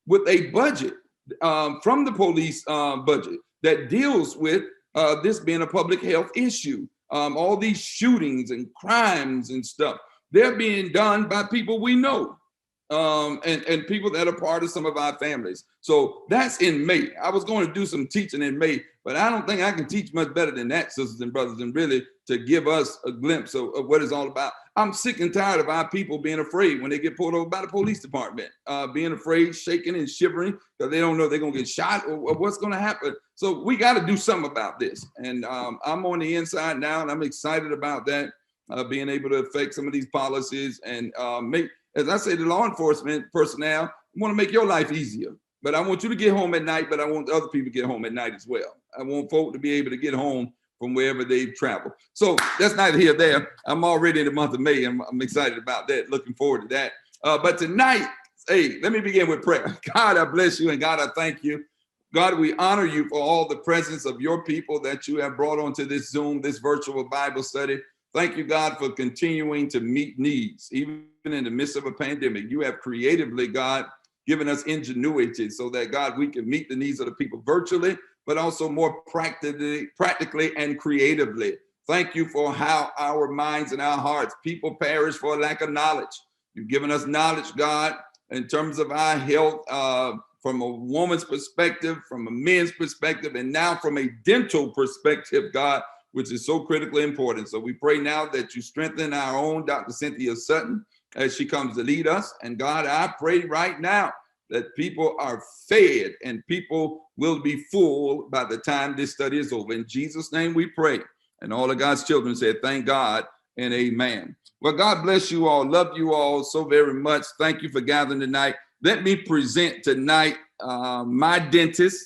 with a budget from the police budget that deals with this being a public health issue. All these shootings and crimes and stuff, they're being done by people we know, and people that are part of some of our families. So that's in May. I was going to do some teaching in May, but I don't think I can teach much better than that, sisters and brothers, and really to give us a glimpse of what it's all about. I'm sick and tired of our people being afraid when they get pulled over by the police department, being afraid, shaking and shivering because they don't know they're going to get shot or what's going to happen. So we got to do something about this. And I'm on the inside now, and I'm excited about that, being able to affect some of these policies and make, as I say, the law enforcement personnel, I want to make your life easier. But I want you to get home at night, but I want other people to get home at night as well. I want folk to be able to get home from wherever they've traveled. So that's neither here nor there. I'm already in the month of May. I'm excited about that, looking forward to that. But tonight, hey, let me begin with prayer. God, I bless you, and God, I thank you. God, we honor you for all the presence of your people that you have brought onto this Zoom, this virtual Bible study. Thank you, God, for continuing to meet needs, even in the midst of a pandemic. You have creatively, God, given us ingenuity so that, God, we can meet the needs of the people virtually, but also more practically and creatively. Thank you for how our minds and our hearts, people perish for a lack of knowledge. You've given us knowledge, God, in terms of our health, from a woman's perspective, from a man's perspective, and now from a dental perspective, God, which is so critically important. So we pray now that you strengthen our own Dr. Cynthia Sutton as she comes to lead us. And God, I pray right now that people are fed and people will be full by the time this study is over. In Jesus' name we pray. And all of God's children said, thank God and amen. Well, God bless you all. Love you all so very much. Thank you for gathering tonight. Let me present tonight my dentist.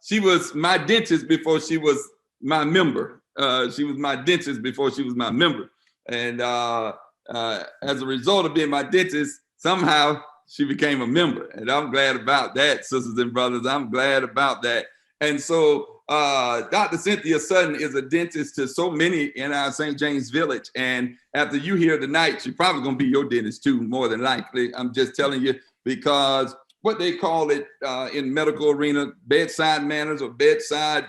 She was my dentist before she was my member. She was my dentist before she was my member. And as a result of being my dentist, somehow she became a member. And I'm glad about that, sisters and brothers. I'm glad about that. And so Dr. Cynthia Sutton is a dentist to so many in our St. James Village. And after you hear tonight, she's probably going to be your dentist too, more than likely. I'm just telling you, because what they call it in medical arena, bedside manners or bedside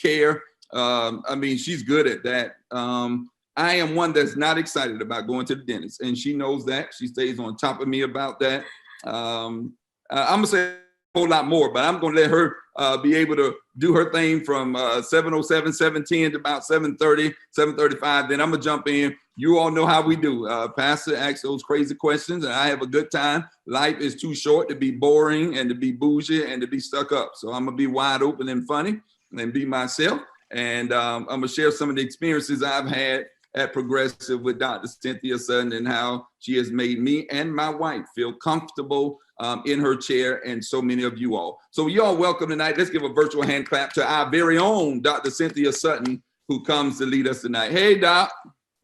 care. I mean, she's good at that. I am one that's not excited about going to the dentist, and she knows that. She stays on top of me about that. I'm gonna say a whole lot more, but I'm gonna let her be able to do her thing from 7:07, 7:10 to about 7:30, 7:35. Then I'm gonna jump in. You all know how we do. Pastor asks those crazy questions, and I have a good time. Life is too short to be boring and to be bougie and to be stuck up. So I'm gonna be wide open and funny and be myself. And I'm gonna share some of the experiences I've had at Progressive with Dr. Cynthia Sutton and how she has made me and my wife feel comfortable in her chair, and so many of you all. So you all welcome tonight. Let's give a virtual hand clap to our very own Dr. Cynthia Sutton, who comes to lead us tonight. Hey, Doc.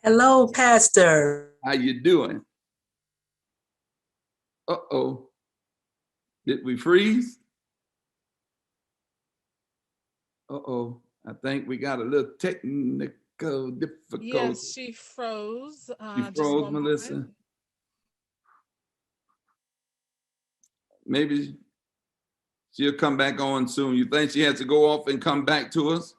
Hello, Pastor. How you doing? Uh-oh. Did we freeze? Uh-oh. I think we got a little technical difficulty. Yes, she froze. She froze, Melissa. Moment. Maybe she'll come back on soon. You think she has to go off and come back to us?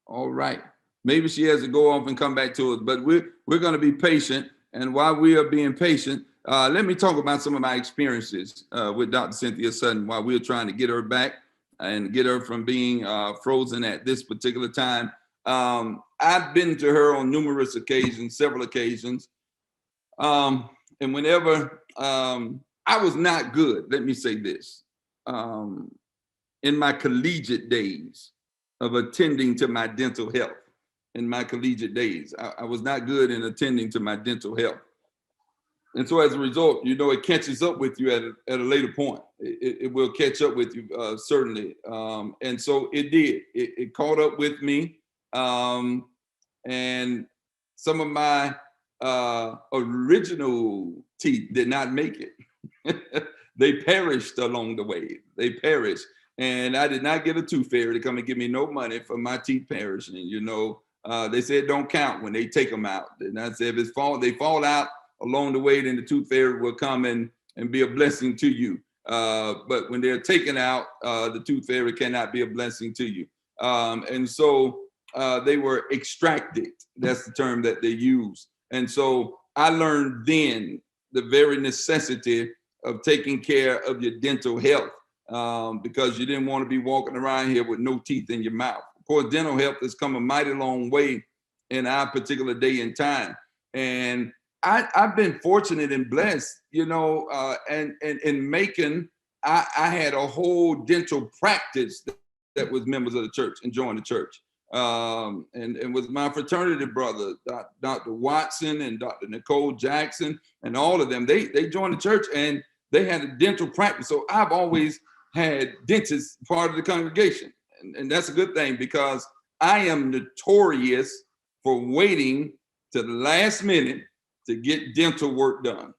All right. Maybe she has to go off and come back to us, but we're going to be patient. And while we are being patient, let me talk about some of my experiences with Dr. Cynthia Sutton while we're trying to get her back and get her from being frozen at this particular time. I've been to her on numerous occasions, several occasions. And whenever I was not good, let me say this, in my collegiate days of attending to my dental health, in my collegiate days, I was not good in attending to my dental health. And so as a result, you know, it catches up with you at a later point. It will catch up with you, certainly. And so it did. It caught up with me. And some of my original teeth did not make it. They perished along the way. They perished. And I did not get a tooth fairy to come and give me no money for my teeth perishing. You know, They said don't count when they take them out. And I said, if they fall out along the way, then the tooth fairy will come and be a blessing to you. But when they're taken out, the tooth fairy cannot be a blessing to you. And so they were extracted. That's the term that they use. And so I learned then the very necessity of taking care of your dental health, because you didn't want to be walking around here with no teeth in your mouth. Of course, dental health has come a mighty long way in our particular day and time. And I've been fortunate and blessed, and in Macon, I had a whole dental practice that was members of the church and joined the church. And with my fraternity brother, Dr. Watson and Dr. Nicole Jackson, and all of them, they joined the church and they had a dental practice. So I've always had dentists part of the congregation. And that's a good thing, because I am notorious for waiting to the last minute to get dental work done.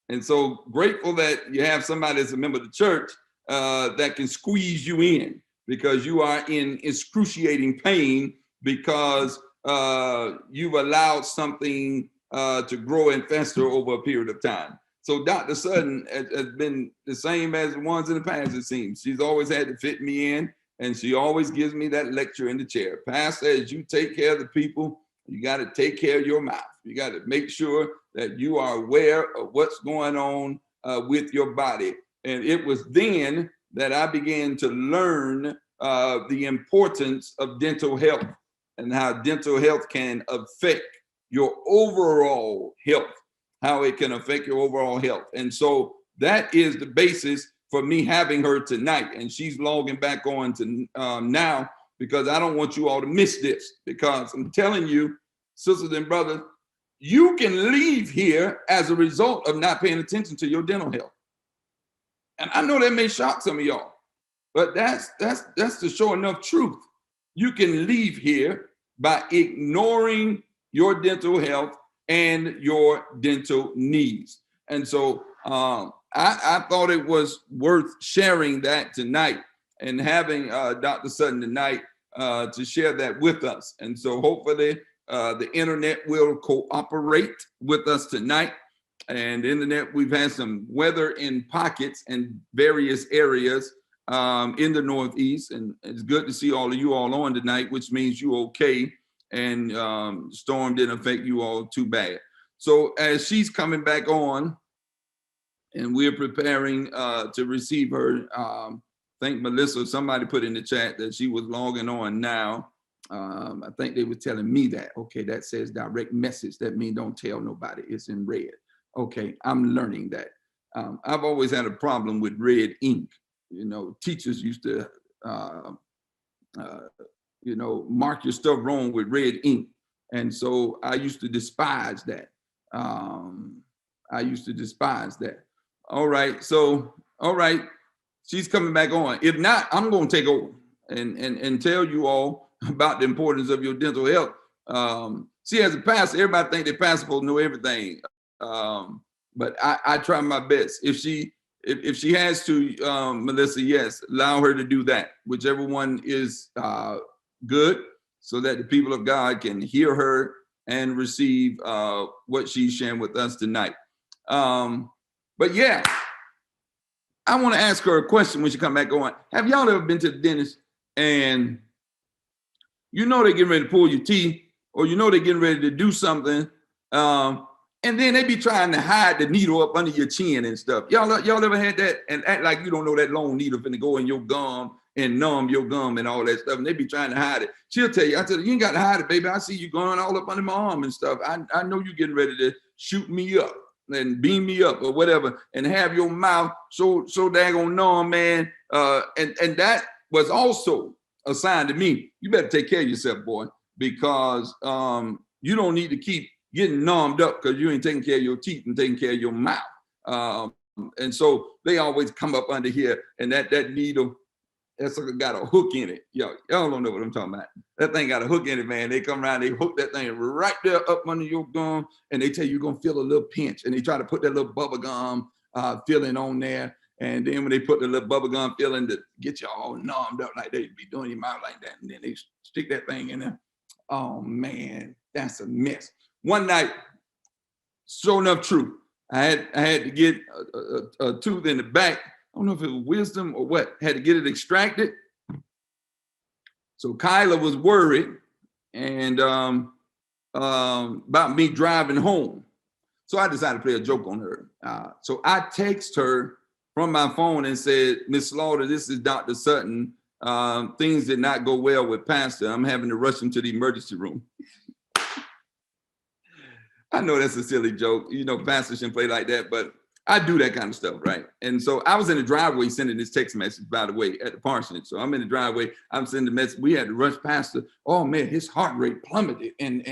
And so grateful that you have somebody that's a member of the church that can squeeze you in, because you are in excruciating pain because you've allowed something to grow and fester over a period of time. So Dr. Sutton has been the same as the ones in the past, it seems. She's always had to fit me in, and she always gives me that lecture in the chair. Pastor, as you take care of the people, you got to take care of your mouth. You got to make sure that you are aware of what's going on with your body. And it was then that I began to learn the importance of dental health and how dental health can affect your overall health, how it can affect your overall health. And so that is the basis for me having her tonight. And she's logging back on to now, because I don't want you all to miss this, because I'm telling you, sisters and brothers, you can leave here as a result of not paying attention to your dental health. And I know that may shock some of y'all, but that's the sure enough truth. You can leave here by ignoring your dental health and your dental needs. And so I thought it was worth sharing that tonight and having Dr. Sutton tonight to share that with us. And so hopefully the internet will cooperate with us tonight. And the internet, we've had some weather in pockets in various areas in the Northeast. And it's good to see all of you all on tonight, which means you're okay. And storm didn't affect you all too bad. So as she's coming back on and we're preparing to receive her, I think Melissa, somebody put in the chat that she was logging on now. I think they were telling me that. Okay, that says direct message. That means don't tell nobody. It's in red. Okay, I'm learning that. I've always had a problem with red ink. Teachers used to, mark your stuff wrong with red ink. And so I used to despise that. All right, she's coming back on. If not, I'm going to take over and tell you all about the importance of your dental health. See, as a pastor, everybody think the pastor supposed to know everything. But I try my best. If she has to, Melissa, yes, allow her to do that, whichever one is good, so that the people of God can hear her and receive what she's sharing with us tonight. But yeah, I want to ask her a question when she come back on. Have y'all ever been to the dentist and they're getting ready to pull your teeth, or they're getting ready to do something, and then they be trying to hide the needle up under your chin and stuff? Y'all ever had that and act like you don't know that long needle finna go in your gum and numb your gum and all that stuff, and they be trying to hide it? She'll tell you, I tell you, you ain't got to hide it, baby. I see you going all up under my arm and stuff. I know you getting ready to shoot me up and beam me up or whatever, and have your mouth so daggone numb, man. And that was also a sign to me, you better take care of yourself, boy, because you don't need to keep getting numbed up because you ain't taking care of your teeth and taking care of your mouth. And so they always come up under here, and that needle, that sucker got a hook in it. Y'all don't know what I'm talking about. That thing got a hook in it, man. They come around, they hook that thing right there up under your gum, and they tell you you're gonna feel a little pinch, and they try to put that little bubble gum filling on there. And then when they put the little bubble gum filling to get you all numbed up, like they be doing your mouth like that, and then they stick that thing in there. Oh man, that's a mess. One night, sure enough, true. I had to get a tooth in the back. I don't know if it was wisdom or what. Had to get it extracted. So Kyla was worried and about me driving home. So I decided to play a joke on her. So I text her from my phone and said, Miss Slaughter, this is Dr. Sutton. Things did not go well with Pastor. I'm having to rush him to the emergency room. I know that's a silly joke. You know, pastors shouldn't play like that, but I do that kind of stuff, right? And so I was in the driveway sending this text message, by the way, at the parsonage. So I'm in the driveway, I'm sending the message. We had to rush Pastor. Oh man, his heart rate plummeted and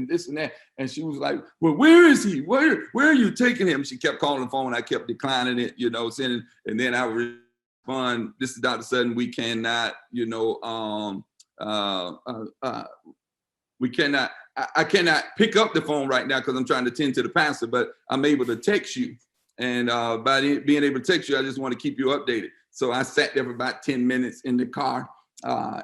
this and that. And she was like, well, where is he? Where are you taking him? She kept calling the phone. I kept declining it, you know, sending, and then I would respond, this is Dr. Sutton. We cannot, you know, we cannot, I cannot pick up the phone right now because I'm trying to tend to the pastor, but I'm able to text you. And by being able to text you, I just want to keep you updated. So I sat there for about 10 minutes in the car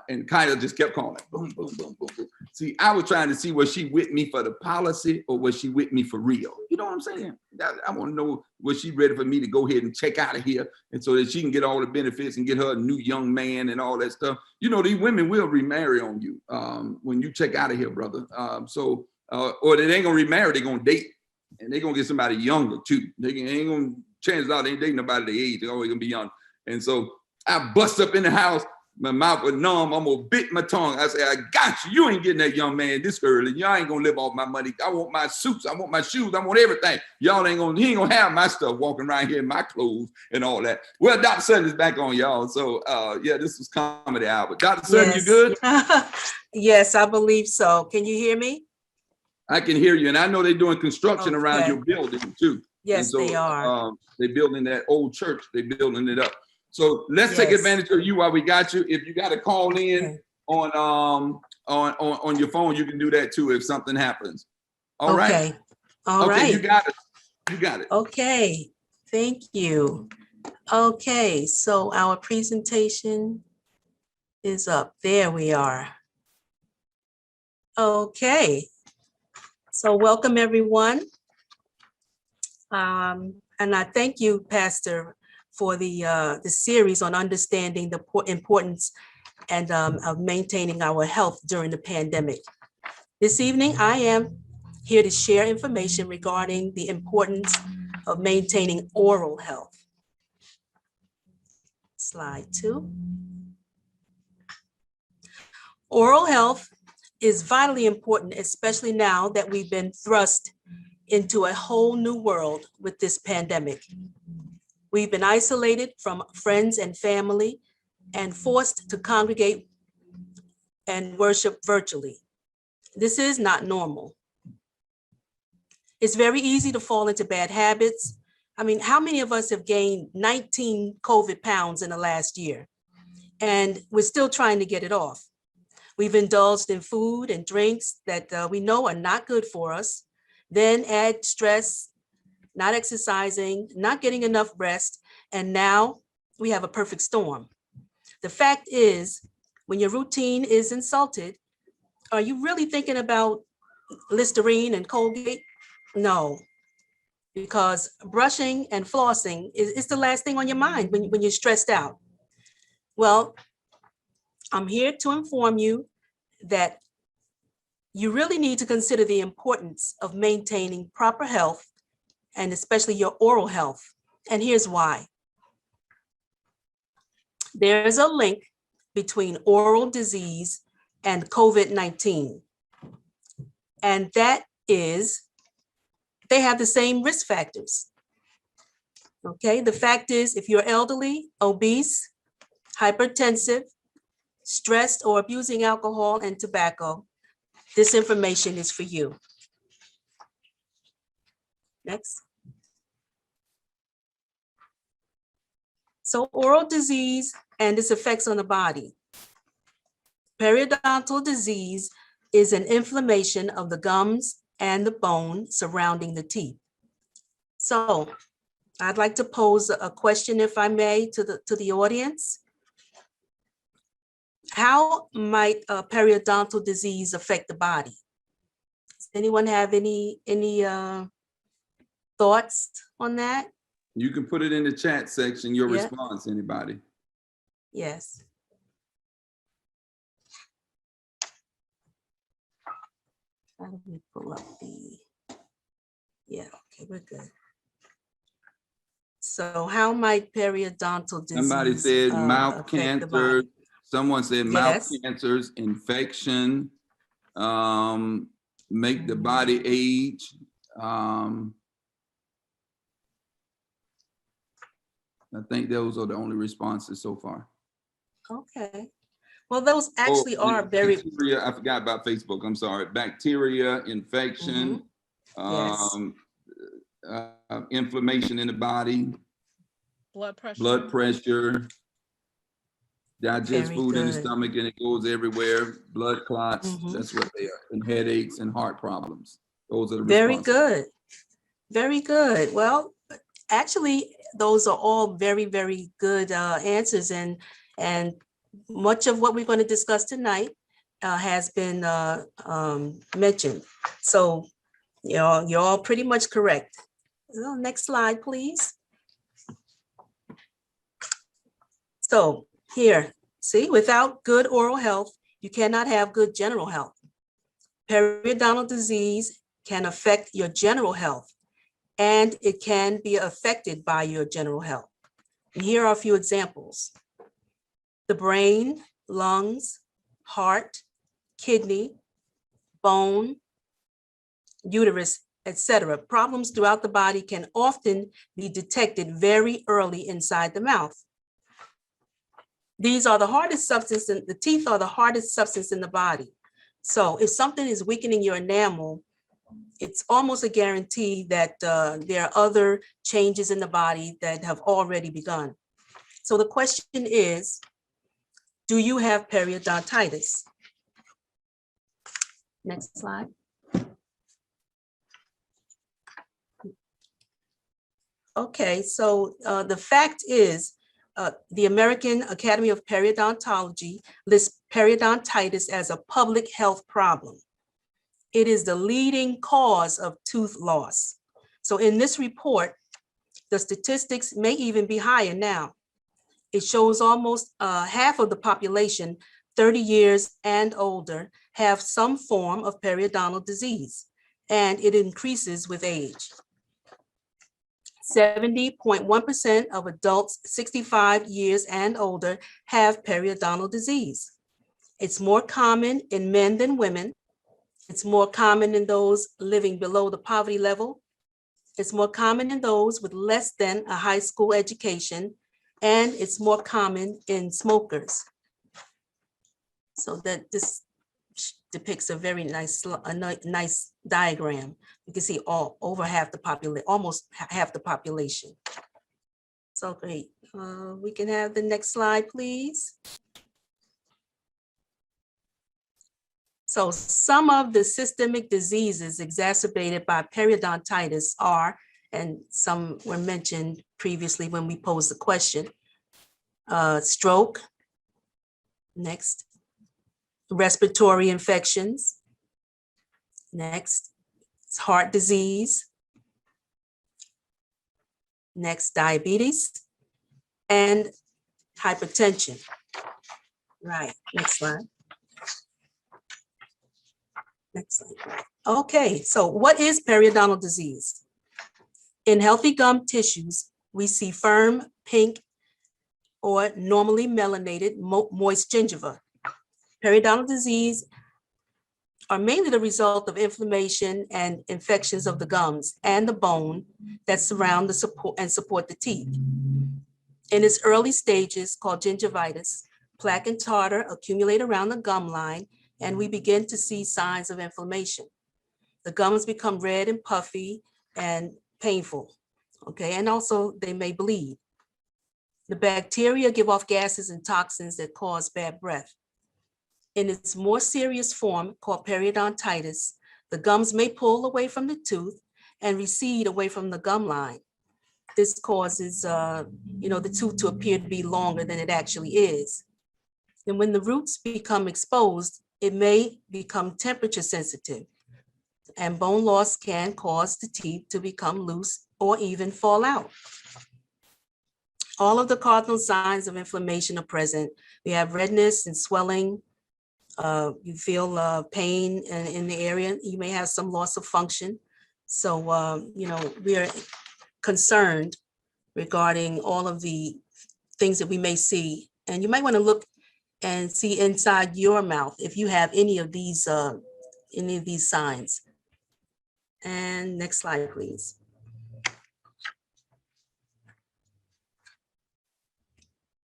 and Kyla just kept calling. Boom, boom, boom, boom, boom. See, I was trying to see, was she with me for the policy or was she with me for real? You know what I'm saying? I want to know, was she ready for me to go ahead and check out of here and so that she can get all the benefits and get her a new young man and all that stuff. You know, these women will remarry on you when you check out of here, brother. Or they ain't gonna remarry, they're gonna date. And they're gonna get somebody younger too. They ain't gonna, chances are they ain't dating nobody their age, they're always gonna be young. And so I bust up in the house, my mouth was numb, I'm gonna bit my tongue. I say, I got you. You ain't getting that young man this early. Y'all ain't gonna live off my money. I want my suits, I want my shoes, I want everything. Y'all ain't gonna, he ain't gonna have my stuff walking around here in my clothes and all that. Well, Dr. Sutton is back on, y'all. So yeah, this was comedy hour. Dr. Sutton, Yes. you good? Yes, I believe so. Can you hear me? I can hear you. And I know they're doing construction around Okay. your building too. Yes, and so, they are. They're building that old church. They're building it up. So let's take Yes. advantage of you while we got you. If you got to call in on your phone, you can do that too if something happens. All right. Okay. All right. You got it. You got it. Okay. Thank you. Okay. So our presentation is up. There we are. Okay. So welcome everyone. And I thank you, Pastor, for the series on understanding the importance and of maintaining our health during the pandemic. This evening, I am here to share information regarding the importance of maintaining oral health. Slide 2. Oral health is vitally important, especially now that we've been thrust into a whole new world with this pandemic. We've been isolated from friends and family and forced to congregate and worship virtually. This is not normal. It's very easy to fall into bad habits. I mean, how many of us have gained 19 COVID pounds in the last year? And we're still trying to get it off. We've indulged in food and drinks that we know are not good for us. Then add stress, not exercising, not getting enough rest, and now we have a perfect storm. The fact is, when your routine is insulted, are you really thinking about Listerine and Colgate? No, because brushing and flossing is the last thing on your mind when you're stressed out. Well, I'm here to inform you that you really need to consider the importance of maintaining proper health and especially your oral health. And here's why. There's a link between oral disease and COVID-19. And that is, they have the same risk factors. Okay, the fact is, if you're elderly, obese, hypertensive, stressed, or abusing alcohol and tobacco, this information is for you. Next. So oral disease and its effects on the body. Periodontal disease is an inflammation of the gums and the bone surrounding the teeth. So I'd like to pose a question, if I may, to the audience. How might periodontal disease affect the body? Does anyone have any thoughts on that? You can put it in the chat section, your Yeah. response, anybody. Yes. How do we pull up the, yeah, okay, we're good. So how might periodontal disease Somebody said mouth affect the cancer. body? Someone said mouth Yes. cancers, infection, make the body age. I think those are the only responses so far. Okay. Well, those actually are very. Bacteria, I forgot about Facebook. I'm sorry. Bacteria, infection, Yes. inflammation in the body, Blood pressure. blood pressure, digest Very food in the good. stomach and it goes everywhere, blood clots, Mhm. that's what they are, and headaches and heart problems. Those are the Very responses. good. Very good. Well, actually, those are all very, very good answers, and much of what we're going to discuss tonight has been mentioned. So, you're all pretty much correct. So, next slide, please. So here, see, without good oral health, you cannot have good general health. Periodontal disease can affect your general health, and it can be affected by your general health. And here are a few examples. The brain, lungs, heart, kidney, bone, uterus, etc. Problems throughout the body can often be detected very early inside the mouth. These are the hardest substance, and the teeth are the hardest substance in the body. So if something is weakening your enamel, it's almost a guarantee that there are other changes in the body that have already begun. So the question is, do you have periodontitis? Next slide. Okay, so the fact is, the American Academy of Periodontology lists periodontitis as a public health problem. It is the leading cause of tooth loss. So in this report, the statistics may even be higher now. It shows almost half of the population, 30 years and older, have some form of periodontal disease, and it increases with age. 70.1% of adults 65 years and older have periodontal disease. It's more common in men than women. It's more common in those living below the poverty level. It's more common in those with less than a high school education, and it's more common in smokers. So that this depicts a very nice diagram. You can see over half the population, almost half the population. So great. We can have the next slide, please. So some of the systemic diseases exacerbated by periodontitis are, and some were mentioned previously when we posed the question, stroke, next, respiratory infections, next, heart disease, next, diabetes, and hypertension. Right, next slide. Next slide. Okay, so what is periodontal disease? In healthy gum tissues, we see firm, pink, or normally melanated, moist gingiva. Periodontal disease are mainly the result of inflammation and infections of the gums and the bone that surround the support the teeth. In its early stages, called gingivitis, plaque and tartar accumulate around the gum line, and we begin to see signs of inflammation. The gums become red and puffy and painful, okay? And also they may bleed. The bacteria give off gases and toxins that cause bad breath. In its more serious form, called periodontitis, the gums may pull away from the tooth and recede away from the gum line. This causes the tooth to appear to be longer than it actually is. And when the roots become exposed, it may become temperature sensitive, and bone loss can cause the teeth to become loose or even fall out. All of the cardinal signs of inflammation are present. We have redness and swelling. You feel pain in the area. You may have some loss of function. So, we are concerned regarding all of the things that we may see. And you might want to look and see inside your mouth if you have any of these signs. And next slide, please.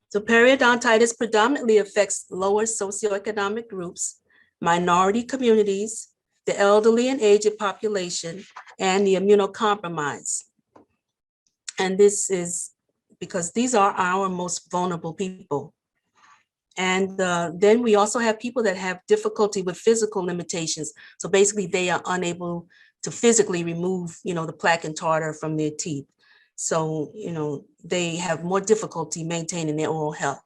So periodontitis predominantly affects lower socioeconomic groups, minority communities, the elderly and aged population, and the immunocompromised. And this is because these are our most vulnerable people. And then we also have people that have difficulty with physical limitations. So basically they are unable to physically remove, the plaque and tartar from their teeth. So, they have more difficulty maintaining their oral health.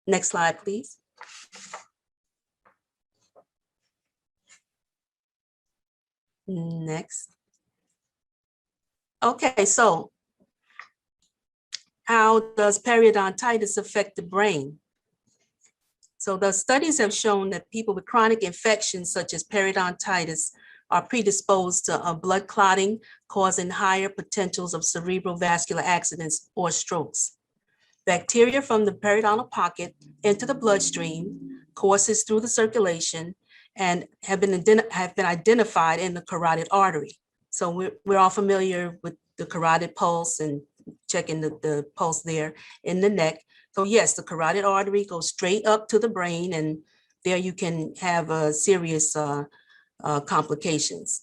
Next slide, please. Next. Okay, so how does periodontitis affect the brain? So the studies have shown that people with chronic infections such as periodontitis are predisposed to blood clotting, causing higher potentials of cerebral vascular accidents or strokes. Bacteria from the periodontal pocket into the bloodstream courses through the circulation and have been identified in the carotid artery. So we're all familiar with the carotid pulse and checking the pulse there in the neck. So yes, the carotid artery goes straight up to the brain, and there you can have serious complications.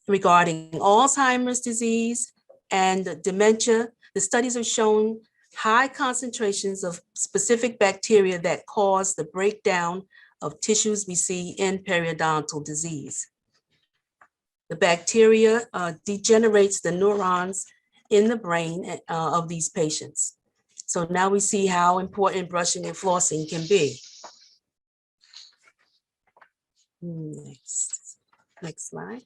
Regarding Alzheimer's disease and dementia, the studies have shown high concentrations of specific bacteria that cause the breakdown of tissues we see in periodontal disease. The bacteria degenerates the neurons in the brain of these patients. So now we see how important brushing and flossing can be. Next slide.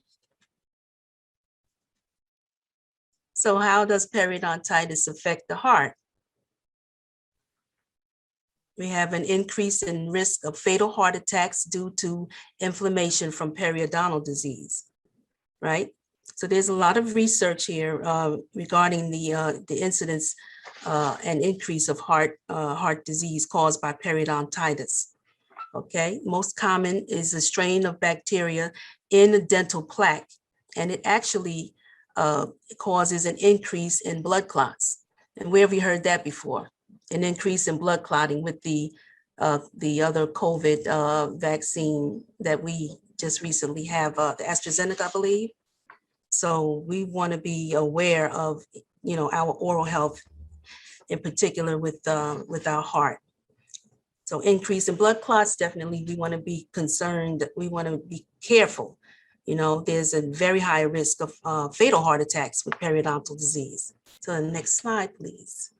So how does periodontitis affect the heart? We have an increase in risk of fatal heart attacks due to inflammation from periodontal disease, right? So there's a lot of research here regarding the incidence and increase of heart disease caused by periodontitis. Okay, most common is a strain of bacteria in the dental plaque, and it actually causes an increase in blood clots. And where have you heard that before? An increase in blood clotting with the other COVID vaccine that we just recently have, the AstraZeneca, I believe. So we want to be aware of, our oral health, in particular with our heart. So increase in blood clots, definitely we want to be concerned. We want to be careful. There's a very high risk of fatal heart attacks with periodontal disease. So the next slide, please.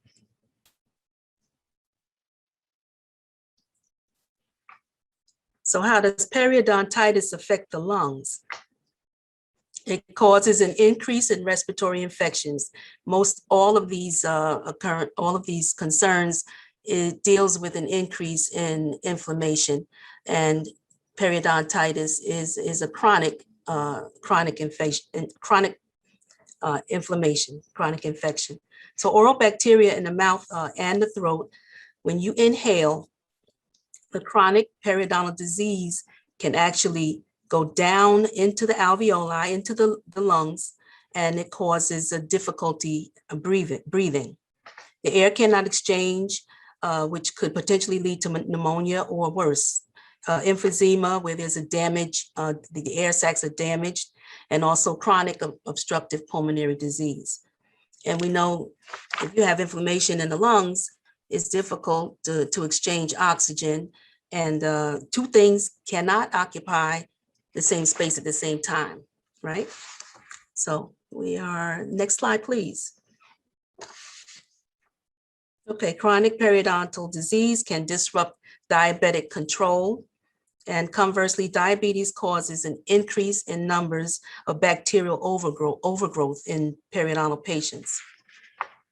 So how does periodontitis affect the lungs? It causes an increase in respiratory infections. All of these concerns, it deals with an increase in inflammation, and periodontitis is a chronic infection. So oral bacteria in the mouth and the throat, when you inhale, the chronic periodontal disease can actually go down into the alveoli, into the lungs, and it causes a difficulty breathing. The air cannot exchange, which could potentially lead to pneumonia or worse. Emphysema, where there's a damage, the air sacs are damaged, and also chronic obstructive pulmonary disease. And we know if you have inflammation in the lungs, it's difficult to exchange oxygen, and two things cannot occupy the same space at the same time, right? So next slide, please. Okay, chronic periodontal disease can disrupt diabetic control. And conversely, diabetes causes an increase in numbers of bacterial overgrowth in periodontal patients.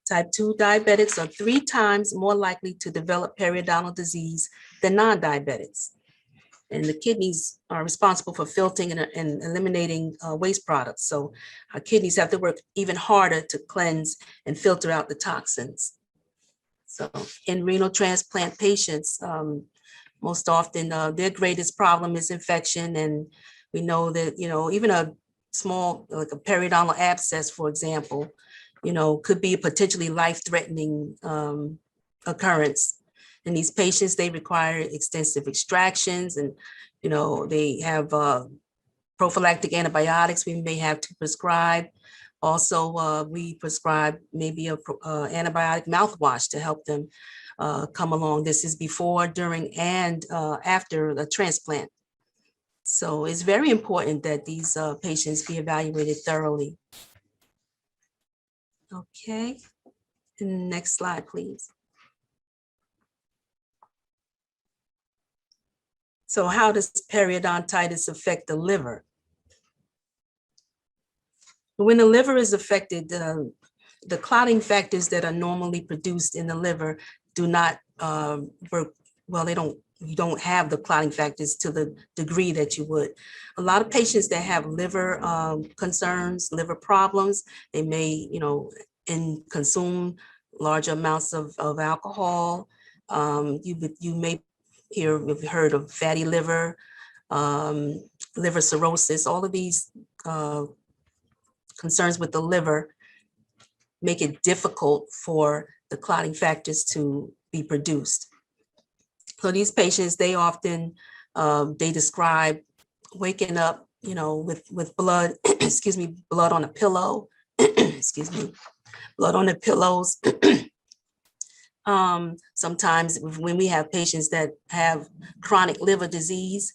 Type 2 diabetics are 3 times more likely to develop periodontal disease than non-diabetics. And the kidneys are responsible for filtering and eliminating waste products. So our kidneys have to work even harder to cleanse and filter out the toxins. So in renal transplant patients, most often their greatest problem is infection. And we know that, even a small, like a periodontal abscess, for example, could be a potentially life-threatening occurrence. In these patients, they require extensive extractions, and they have prophylactic antibiotics we may have to prescribe. Also, we prescribe maybe a antibiotic mouthwash to help them come along. This is before, during, and after the transplant. So it's very important that these patients be evaluated thoroughly. Okay, and next slide, please. So how does periodontitis affect the liver? When the liver is affected, the clotting factors that are normally produced in the liver do not work well. You don't have the clotting factors to the degree that you would. A lot of patients that have liver concerns, liver problems, they may, consume large amounts of alcohol. You may have heard of fatty liver, liver cirrhosis. All of these concerns with the liver make it difficult for the clotting factors to be produced. So these patients, they often, they describe waking up, with blood, excuse me, blood on a pillow, excuse me, blood on the pillows. Sometimes when we have patients that have chronic liver disease,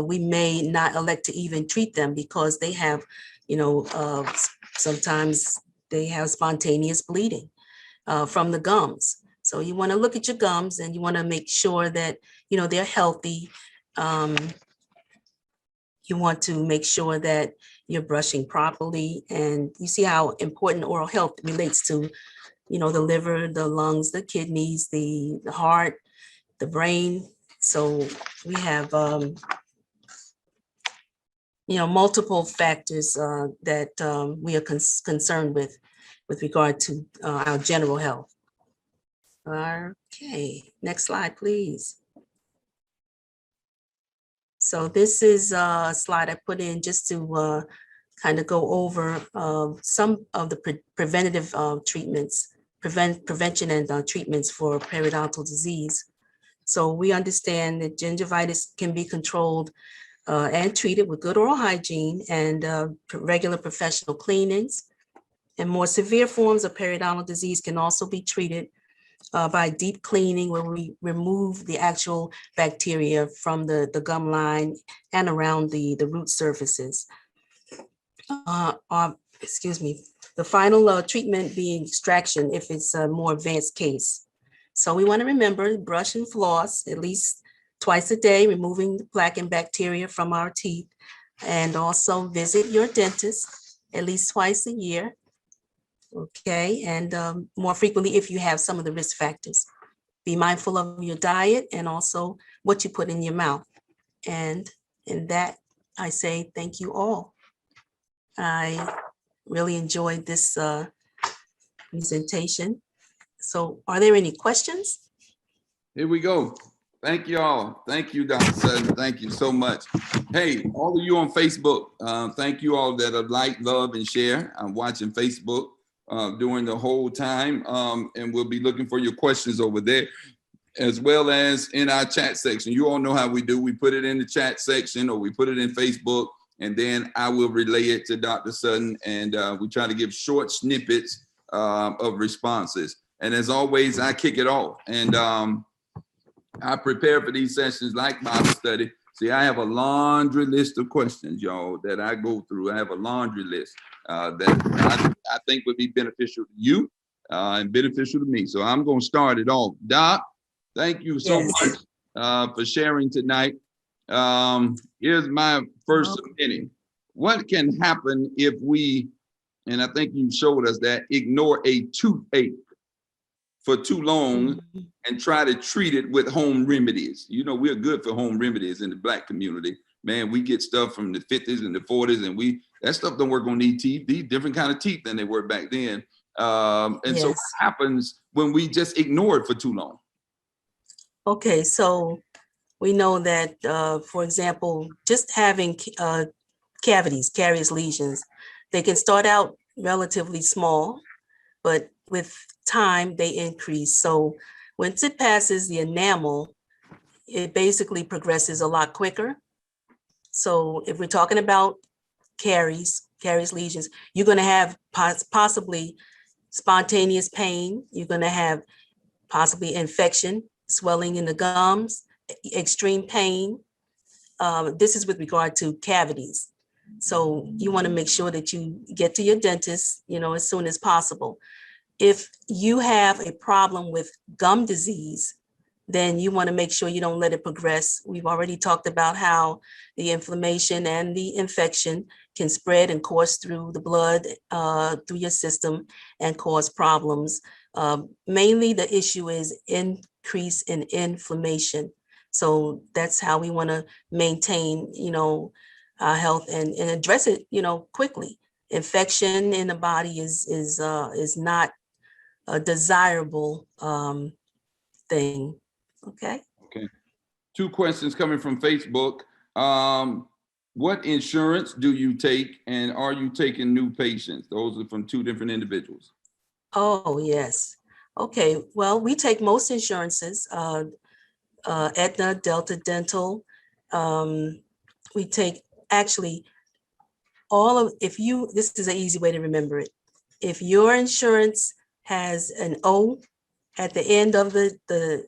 we may not elect to even treat them because they have, sometimes they have spontaneous bleeding from the gums. So you want to look at your gums and you want to make sure that, they're healthy. You want to make sure that you're brushing properly, and you see how important oral health relates to, the liver, the lungs, the kidneys, the heart, the brain. So we have, multiple factors that we are concerned with regard to our general health. Okay, next slide, please. So this is a slide I put in just to kind of go over some of the preventative treatments, prevention and treatments for periodontal disease. So we understand that gingivitis can be controlled and treated with good oral hygiene and regular professional cleanings. And more severe forms of periodontal disease can also be treated by deep cleaning, where we remove the actual bacteria from the gum line and around the root surfaces. Excuse me, the final treatment being extraction if it's a more advanced case. So we want to remember, brush and floss at least twice a day, removing the plaque and bacteria from our teeth, and also visit your dentist at least twice a year. Okay, and more frequently if you have some of the risk factors. Be mindful of your diet and also what you put in your mouth. And in that, I say thank you all. I really enjoyed this presentation. So are there any questions? Here we go. Thank you all. Thank you, Dr. Sutton. Thank you so much. Hey, all of you on Facebook, thank you all that have liked, love, and share. I'm watching Facebook during the whole time, and we'll be looking for your questions over there, as well as in our chat section. You all know how we do. We put it in the chat section, or we put it in Facebook, and then I will relay it to Dr. Sutton, and we try to give short snippets of responses. And as always, I kick it off. And I prepare for these sessions like Bible study. See, I have a laundry list of questions, y'all, that I go through. I have a laundry list that I think would be beneficial to you and beneficial to me. So I'm going to start it off. Doc, thank you so much for sharing tonight. Here's my first opinion. What can happen if we, and I think you showed us that, ignore a toothache for too long and try to treat it with home remedies? You know, we're good for home remedies in the Black community. Man, we get stuff from the 50s and the 40s, and that stuff don't work on these teeth. These different kind of teeth than they were back then. And so what happens when we just ignore it for too long? Okay, so we know that, for example, just having cavities, carious lesions, they can start out relatively small, but with time they increase. So once it passes the enamel, it basically progresses a lot quicker. So if we're talking about caries lesions, you're going to have possibly spontaneous pain. You're going to have possibly infection, swelling in the gums, extreme pain. This is with regard to cavities. So you want to make sure that you get to your dentist, as soon as possible. If you have a problem with gum disease, then you want to make sure you don't let it progress. We've already talked about how the inflammation and the infection can spread and course through the blood, through your system, and cause problems. Mainly the issue is increase in inflammation. So that's how we want to maintain, our health and address it, quickly. Infection in the body is not a desirable thing. Okay. Two questions coming from Facebook. What insurance do you take, and are you taking new patients? Those are from two different individuals. Oh, yes. Okay. Well, we take most insurances, Aetna, Delta Dental. We take actually this is an easy way to remember it. If your insurance has an O at the end of the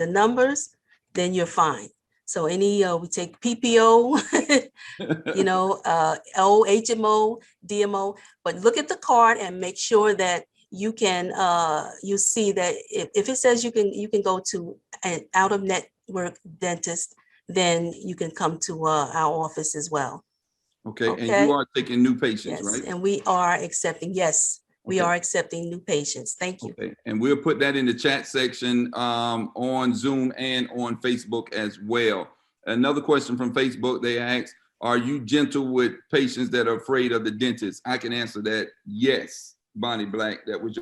numbers, then you're fine. So we take PPO, O, HMO, DMO, but look at the card and make sure that you see that if it says you can go to an out-of-network dentist, then you can come to our office as well. Okay. And you are taking new patients, yes, right? And we are accepting, we are accepting new patients. Thank you. Okay. And we'll put that in the chat section on Zoom and on Facebook as well. Another question from Facebook, they ask, are you gentle with patients that are afraid of the dentist? I can answer that. Yes, Bonnie Black, that was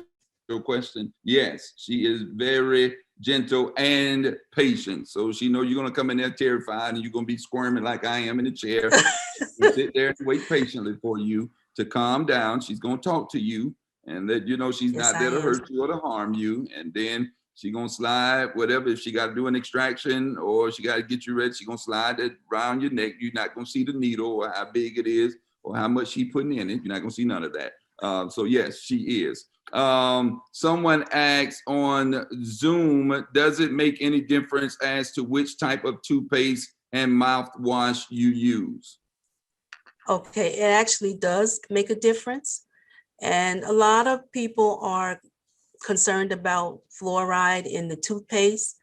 your question. Yes, she is very gentle and patient. So she knows you're going to come in there terrified and you're going to be squirming like I am in the chair. We'll sit there and wait patiently for you to calm down. She's going to talk to you and let you know she's not there to hurt you or to harm you. And then she's going to slide whatever. If she got to do an extraction or she got to get you ready, she's going to slide it around your neck. You're not going to see the needle or how big it is or how much she's putting in it. You're not going to see none of that. So yes, she is. Someone asks on Zoom, does it make any difference as to which type of toothpaste and mouthwash you use? Okay, it actually does make a difference. And a lot of people are concerned about fluoride in the toothpaste.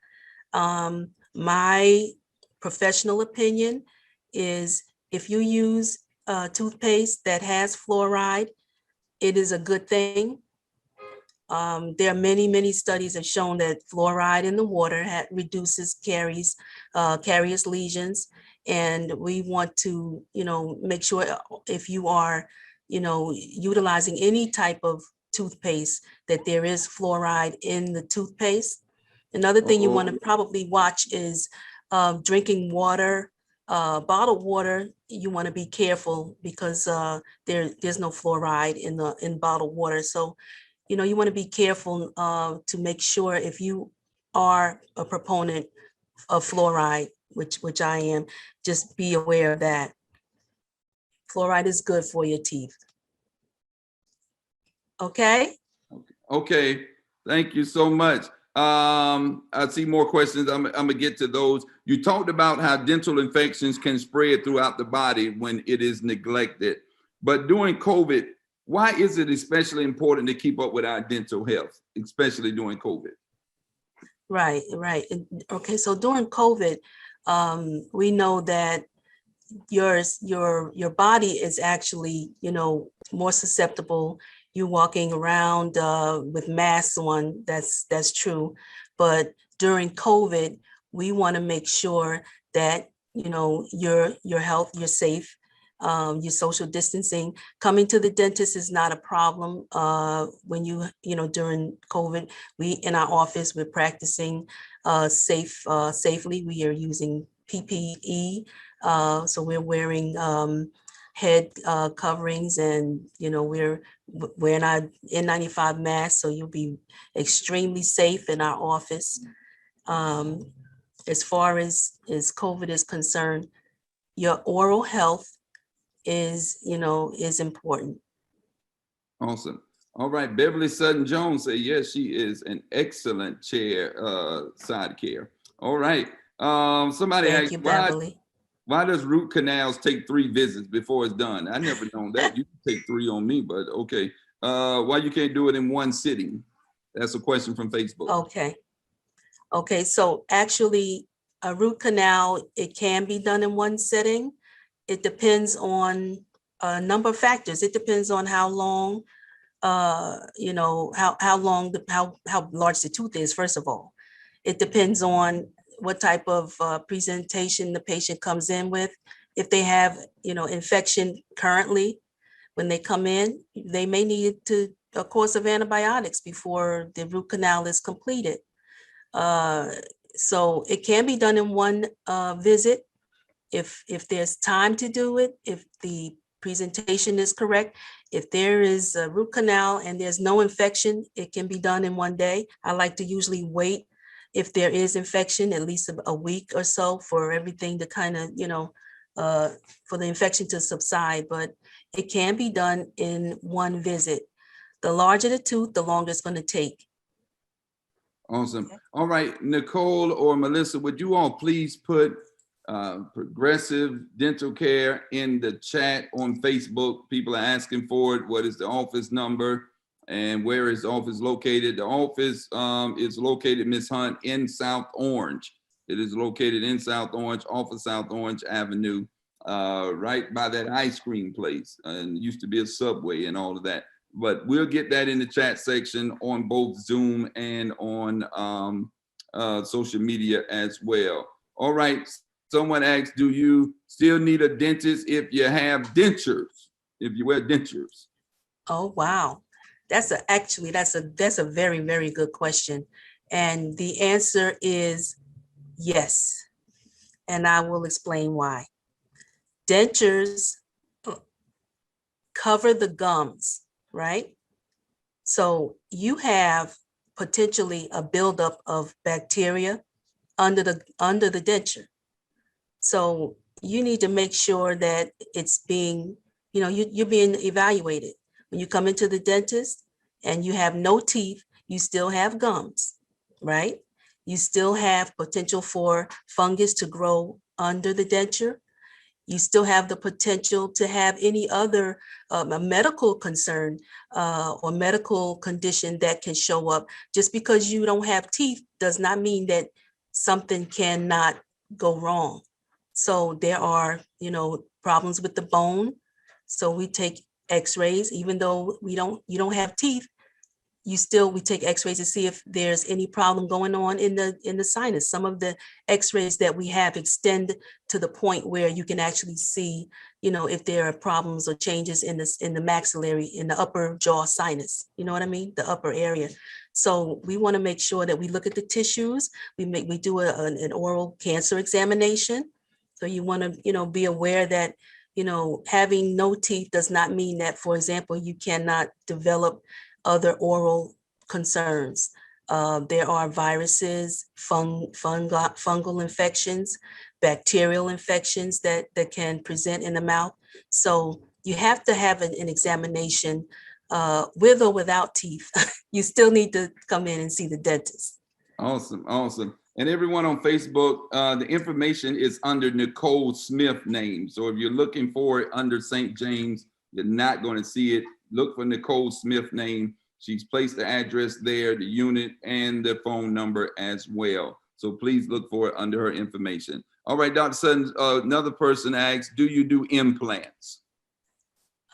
My professional opinion is if you use toothpaste that has fluoride, it is a good thing. There are many studies have shown that fluoride in the water reduces carious lesions. And we want to, make sure if you are, utilizing any type of toothpaste that there is fluoride in the toothpaste. Another thing you want to probably watch is drinking water, bottled water. You want to be careful because there's no fluoride in bottled water. So, you want to be careful to make sure if you are a proponent of fluoride, which I am, just be aware of that. Fluoride is good for your teeth. Okay. Okay. Thank you so much. I see more questions. I'm gonna get to those. You talked about how dental infections can spread throughout the body when it is neglected. But during COVID, why is it especially important to keep up with our dental health, especially during COVID? Right, right. Okay, so during COVID, we know that your body is actually, more susceptible. You walking around with masks on, that's true. But during COVID, we want to make sure that, your health, you're safe, your social distancing. Coming to the dentist is not a problem. When during COVID, we in our office, we're practicing safely. We are using PPE. So we're wearing head coverings, and we're wearing our N95 masks, so you'll be extremely safe in our office. As far as COVID is concerned, your oral health is important. Awesome. All right. Beverly Sutton Jones say yes, she is an excellent chair side care. All right. Somebody Thank asked you, Beverly. why does root canals take 3 visits before it's done? I never known that. You can take 3 on me, but okay. Why you can't do it in one sitting? That's a question from Facebook. Okay. So actually, a root canal, it can be done in one sitting. It depends on a number of factors. It depends on how long, how large the tooth is, first of all. It depends on what type of presentation the patient comes in with. If they have, infection currently, when they come in, they may need a course of antibiotics before the root canal is completed. So it can be done in one visit if there's time to do it, if the presentation is correct. If there is a root canal and there's no infection, it can be done in one day. I like to usually wait, if there is infection, at least a week or so for everything to kind of, for the infection to subside, but it can be done in one visit. The larger the tooth, the longer it's going to take. Awesome. All right, Nicole or Melissa, would you all please put Progressive Dental Care in the chat on Facebook? People are asking for it. What is the office number and where is the office located? The office is located, Ms. Hunt, in South Orange. It is located in South Orange, off of South Orange Avenue, right by that ice cream place. And used to be a Subway and all of that. But we'll get that in the chat section on both Zoom and on social media as well. All right. Someone asked, do you still need a dentist if you have dentures, if you wear dentures? Oh, wow. That's a very, very good question. And the answer is yes. And I will explain why. Dentures cover the gums, right? So you have potentially a buildup of bacteria under the denture. So you need to make sure that it's being, you're being evaluated. When you come into the dentist and you have no teeth, you still have gums, right? You still have potential for fungus to grow under the denture. You still have the potential to have any other medical concern or medical condition that can show up. Just because you don't have teeth does not mean that something cannot go wrong. So there are, problems with the bone. So we take x-rays, even though you don't have teeth, we take x-rays to see if there's any problem going on in the sinus. Some of the x-rays that we have extend to the point where you can actually see, if there are problems or changes in the maxillary, in the upper jaw sinus, you know what I mean? The upper area. So we want to make sure that we look at the tissues. We do an oral cancer examination. So you want to, be aware that, having no teeth does not mean that, for example, you cannot develop other oral concerns. There are viruses, fungal infections, bacterial infections that can present in the mouth. So you have to have an examination with or without teeth. You still need to come in and see the dentist. Awesome, awesome. And everyone on Facebook, the information is under Nicole Smith name. So if you're looking for it under St. James, you're not going to see it. Look for Nicole Smith name. She's placed the address there, the unit, and the phone number as well. So please look for it under her information. All right, Dr. Sutton, another person asks, do you do implants?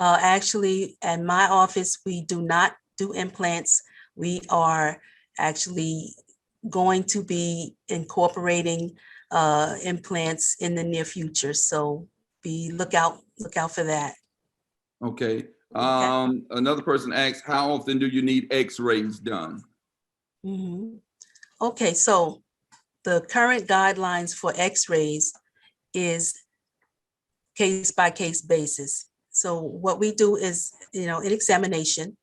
Actually, at my office, we do not do implants. We are actually going to be incorporating implants in the near future. So look out for that. Okay. Another person asks, how often do you need x-rays done? Mm-hmm. Okay, so the current guidelines for x-rays is case-by-case basis. So what we do is, an examination.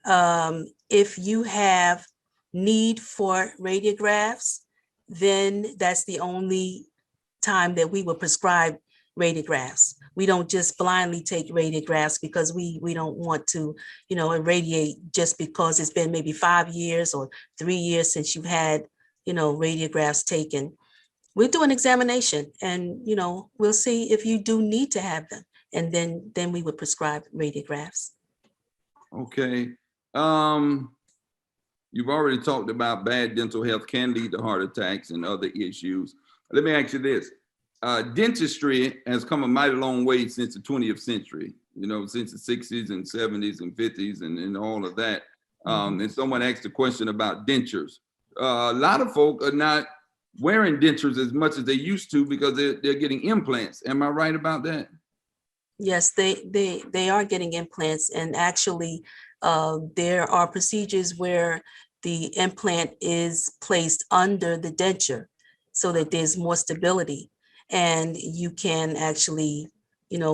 If you have need for radiographs, then that's the only time that we will prescribe radiographs. We don't just blindly take radiographs because we don't want to, irradiate just because it's been maybe 5 years or 3 years since you've had, radiographs taken. We'll do an examination and, we'll see if you do need to have them. And then we would prescribe radiographs. Okay. You've already talked about bad dental health can lead to heart attacks and other issues. Let me ask you this. Dentistry has come a mighty long way since the 20th century, since the 60s and 70s and 50s and all of that. And someone asked a question about dentures. A lot of folk are not wearing dentures as much as they used to because they're getting implants. Am I right about that? Yes, they are getting implants, and actually there are procedures where the implant is placed under the denture so that there's more stability, and you can actually,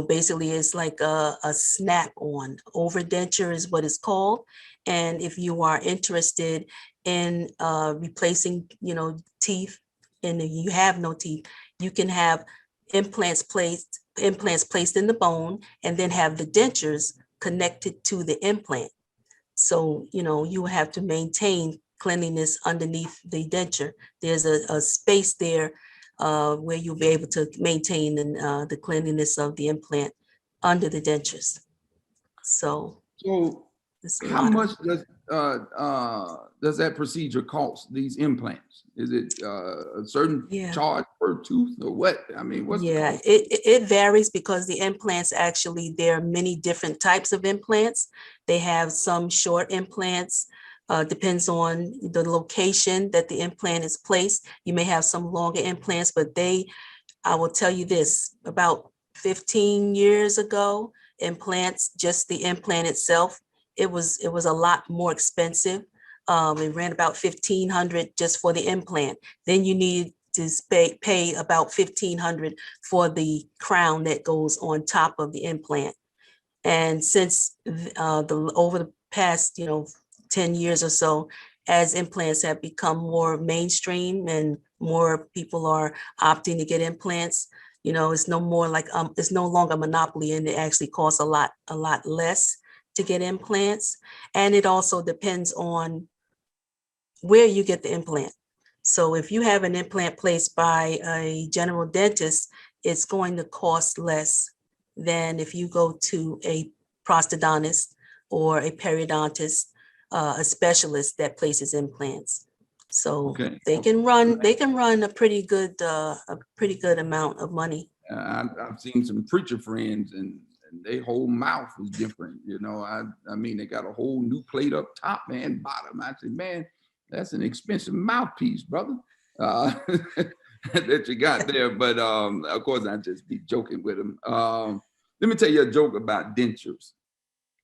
basically it's like a snap-on overdenture is what it's called. And if you are interested in replacing, teeth, and if you have no teeth, you can have implants placed in the bone and then have the dentures connected to the implant. So, you have to maintain cleanliness underneath the denture. There's a space there where you'll be able to maintain the cleanliness of the implant under the dentures. So how much does that procedure cost, these implants? Is it a certain charge per tooth or what? I mean, what's the cost? It varies because the implants actually, there are many different types of implants. They have some short implants, depends on the location that the implant is placed. You may have some longer implants, but I will tell you this, about 15 years ago, implants, just the implant itself, it was a lot more expensive. It ran about $1,500 just for the implant. Then you need to pay about $1,500 for the crown that goes on top of the implant. And since over the past 10 years or so, as implants have become more mainstream and more people are opting to get implants, it's no more like it's no longer a monopoly, and it actually costs a lot less to get implants. And it also depends on where you get the implant. So if you have an implant placed by a general dentist, it's going to cost less than if you go to a prosthodontist or a periodontist, a specialist that places implants. So they can run a pretty good amount of money. I've seen some preacher friends and their whole mouth is different. I mean, they got a whole new plate up top and bottom. I said, man, that's an expensive mouthpiece, brother, that you got there. But of course, I just be joking with them. Let me tell you a joke about dentures.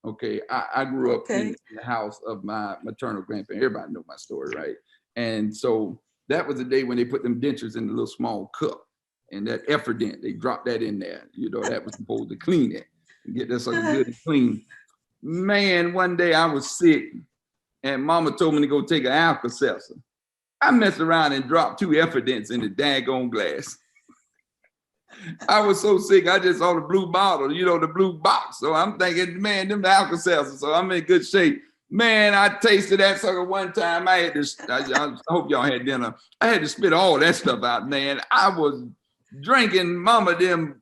Okay, I grew up in the house of my maternal grandparents. Everybody know my story, right? And so that was the day when they put them dentures in the little small cup, and that Efferdent, they dropped that in there. That was supposed to clean it and get that something good and clean. Man, one day I was sick, and Mama told me to go take an Alka-Seltzer. I messed around and dropped 2 Efferdents in the daggone glass. I was so sick, I just saw the blue bottle, the blue box. So I'm thinking, man, them the Alka-Seltzer, so I'm in good shape. Man, I tasted that sucker one time. I hope y'all had dinner. I had to spit all that stuff out, man. I was drinking mama them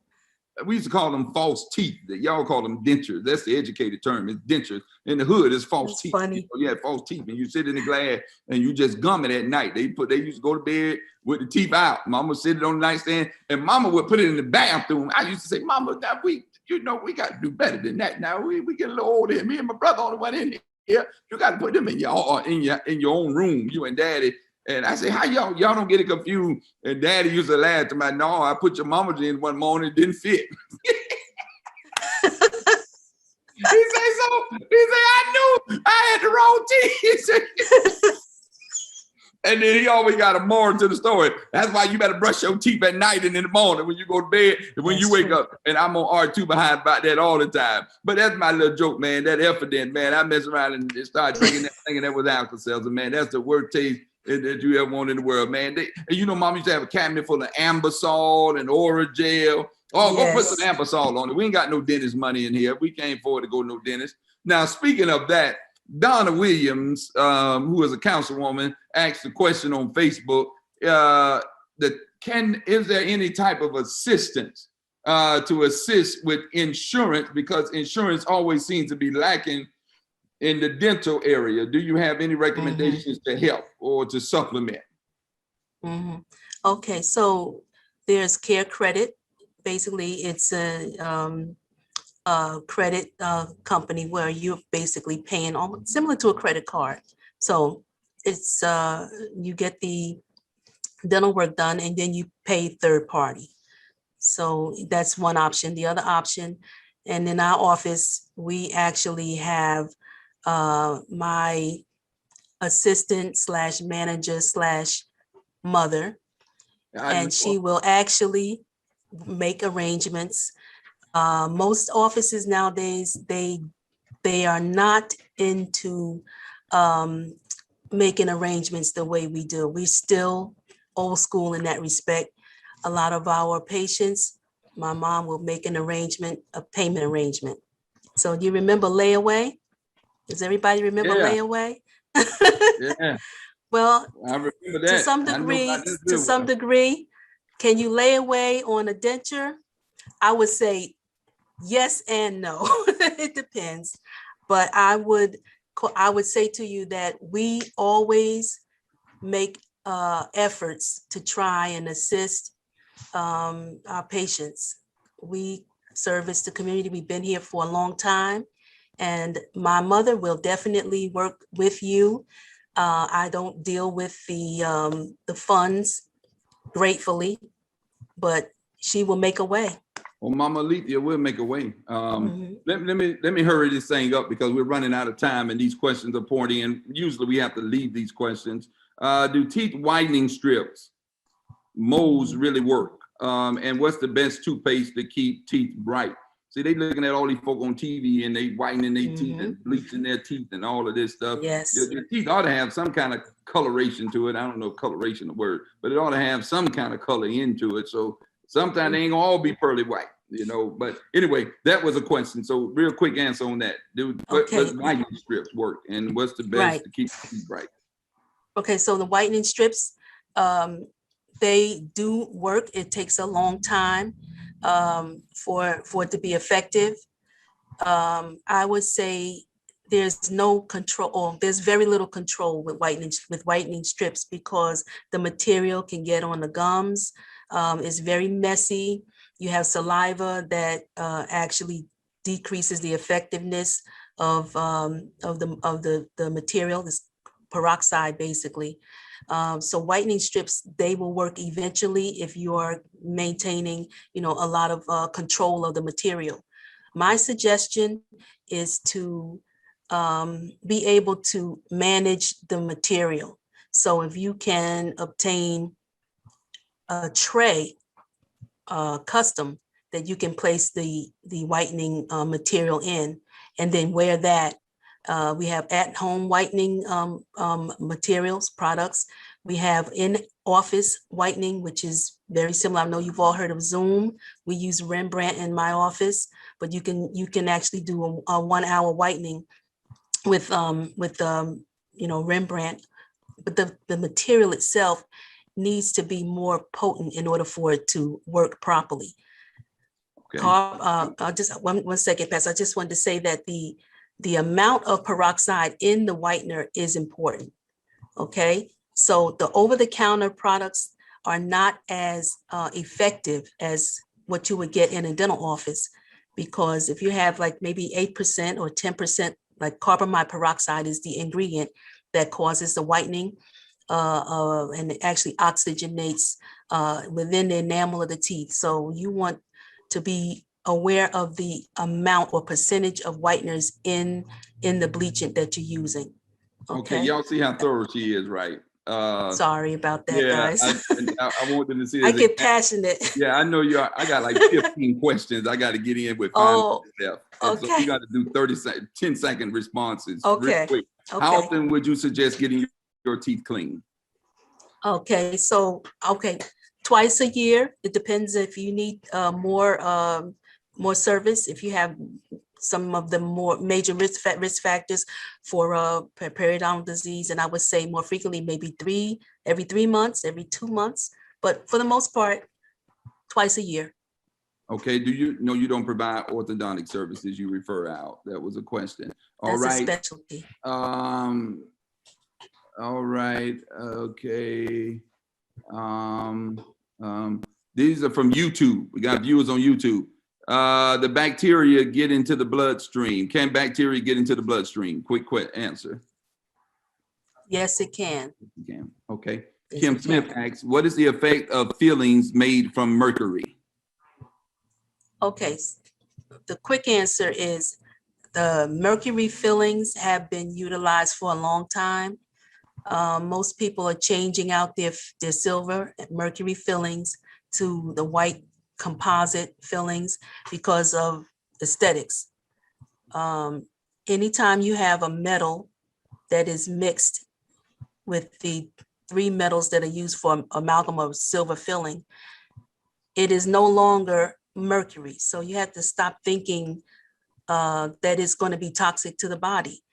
we used to call them false teeth. Y'all call them dentures. That's the educated term. It's dentures. In the hood, it's false That's teeth. funny. You had false teeth, and you sit in the glass and you just gum it at night. They used to go to bed with the teeth out. Mama would sit it on the nightstand, and Mama would put it in the bathroom. I used to say, Mama, now we got to do better than that. Now we get a little older here. Me and my brother only went in here. You got to put them in your own room. You and Daddy. And I say, how y'all don't get it confused? And Daddy used to laugh to me. No, I put your mama's in one morning, it didn't fit. He say, I knew I had the wrong teeth. And then he always got a moral to the story. That's why you better brush your teeth at night and in the morning when you go to bed and when you wake up. And I'm on R2 behind about that all the time. But that's my little joke, man. That Effident, man. I mess around and start drinking that thing, and that was Alka-Seltzer, man. That's the worst taste that you ever want in the world, man. And Mom used to have a cabinet full of Ambisol and Oral Gel. Oh, yes. Go put some Ambisol on it. We ain't got no dentist money in here. We can't afford to go to no dentist. Now, speaking of that, Donna Williams, who is a councilwoman, asked a question on Facebook is there any type of assistance to assist with insurance, because insurance always seems to be lacking in the dental area. Do you have any recommendations to help or to supplement? Okay, so there's Care Credit. Basically, it's a credit company where you're basically paying almost similar to a credit card. So it's you get the dental work done and then you pay third party. So that's one option. The other option, and in our office, we actually have my assistant / manager / mother, and she will actually make arrangements. Most offices nowadays, they are not into making arrangements the way we do. We still old school in that respect. A lot of our patients, my mom will make an arrangement, a payment arrangement. So do you remember layaway? Does everybody remember layaway? Yeah. Well, I remember that. To some degree, can you lay away on a denture? I would say yes and no. It depends. But I would say to you that we always make efforts to try and assist our patients. We service the community. We've been here for a long time, and my mother will definitely work with you. I don't deal with the funds, gratefully, but she will make a way. Well, Mama Alethea will make a way. Let me hurry this thing up because we're running out of time and these questions are pouring in. Usually we have to leave these questions. Do teeth whitening strips, molds really work? And what's the best toothpaste to keep teeth bright? See, they looking at all these folk on TV and they whitening their teeth and bleaching their teeth and all of this stuff. Yes. Your teeth ought to have some kind of coloration to it. I don't know if coloration is the word, but it ought to have some kind of color into it. So sometimes they ain't gonna all be pearly white, But anyway, that was a question. So real quick answer on that. Does whitening strips work? And what's the best to keep teeth bright? Okay, so the whitening strips, they do work. It takes a long time for it to be effective. I would say there's no control, or there's very little control with whitening strips because the material can get on the gums. It's very messy. You have saliva that actually decreases the effectiveness of the material. This peroxide, basically. So whitening strips, they will work eventually if you are maintaining, a lot of control of the material. My suggestion is to be able to manage the material. So if you can obtain a tray, custom, that you can place the whitening material in, and then wear that. We have at-home whitening materials, products. We have in-office whitening, which is very similar. I know you've all heard of Zoom. We use Rembrandt in my office, but you can actually do a 1 hour whitening with Rembrandt. But the material itself needs to be more potent in order for it to work properly. Okay. Just one second, Pastor. I just wanted to say that the amount of peroxide in the whitener is important. Okay, so the over-the-counter products are not as effective as what you would get in a dental office, because if you have like maybe 8% or 10%, like carbamide peroxide is the ingredient that causes the whitening, and it actually oxygenates within the enamel of the teeth. So you want to be aware of the amount or percentage of whiteners in the bleachant that you're using. Okay, Okay. y'all see how thorough she is, right? Sorry about that, Yeah, guys. I want them to see I this. get passionate. Yeah, I know you are. I got like 15 questions. I got to get in with 5 Oh, minutes left. And so okay. we got to do 10-second responses real Okay. quick. How Okay. often would you suggest getting your teeth clean? Okay. So, twice a year. It depends if you need more service. If you have some of the more major risk factors for periodontal disease, and I would say more frequently, maybe every 3 months, every 2 months. But for the most part, twice a year. Okay, do you know you don't provide orthodontic services? You refer out. That was a question. All That's right. a specialty. All right. Okay. These are from YouTube. We got viewers on YouTube. The bacteria get into the bloodstream. Can bacteria get into the bloodstream? Quick answer. Yes, it can. You can. Okay. Yes, Kim it Smith can. asks, what is the effect of fillings made from mercury? Okay, the quick answer is the mercury fillings have been utilized for a long time. Most people are changing out their silver and mercury fillings to the white composite fillings because of aesthetics. Anytime you have a metal that is mixed with the 3 metals that are used for amalgam of silver filling, it is no longer mercury. So you have to stop thinking that it's going to be toxic to the body.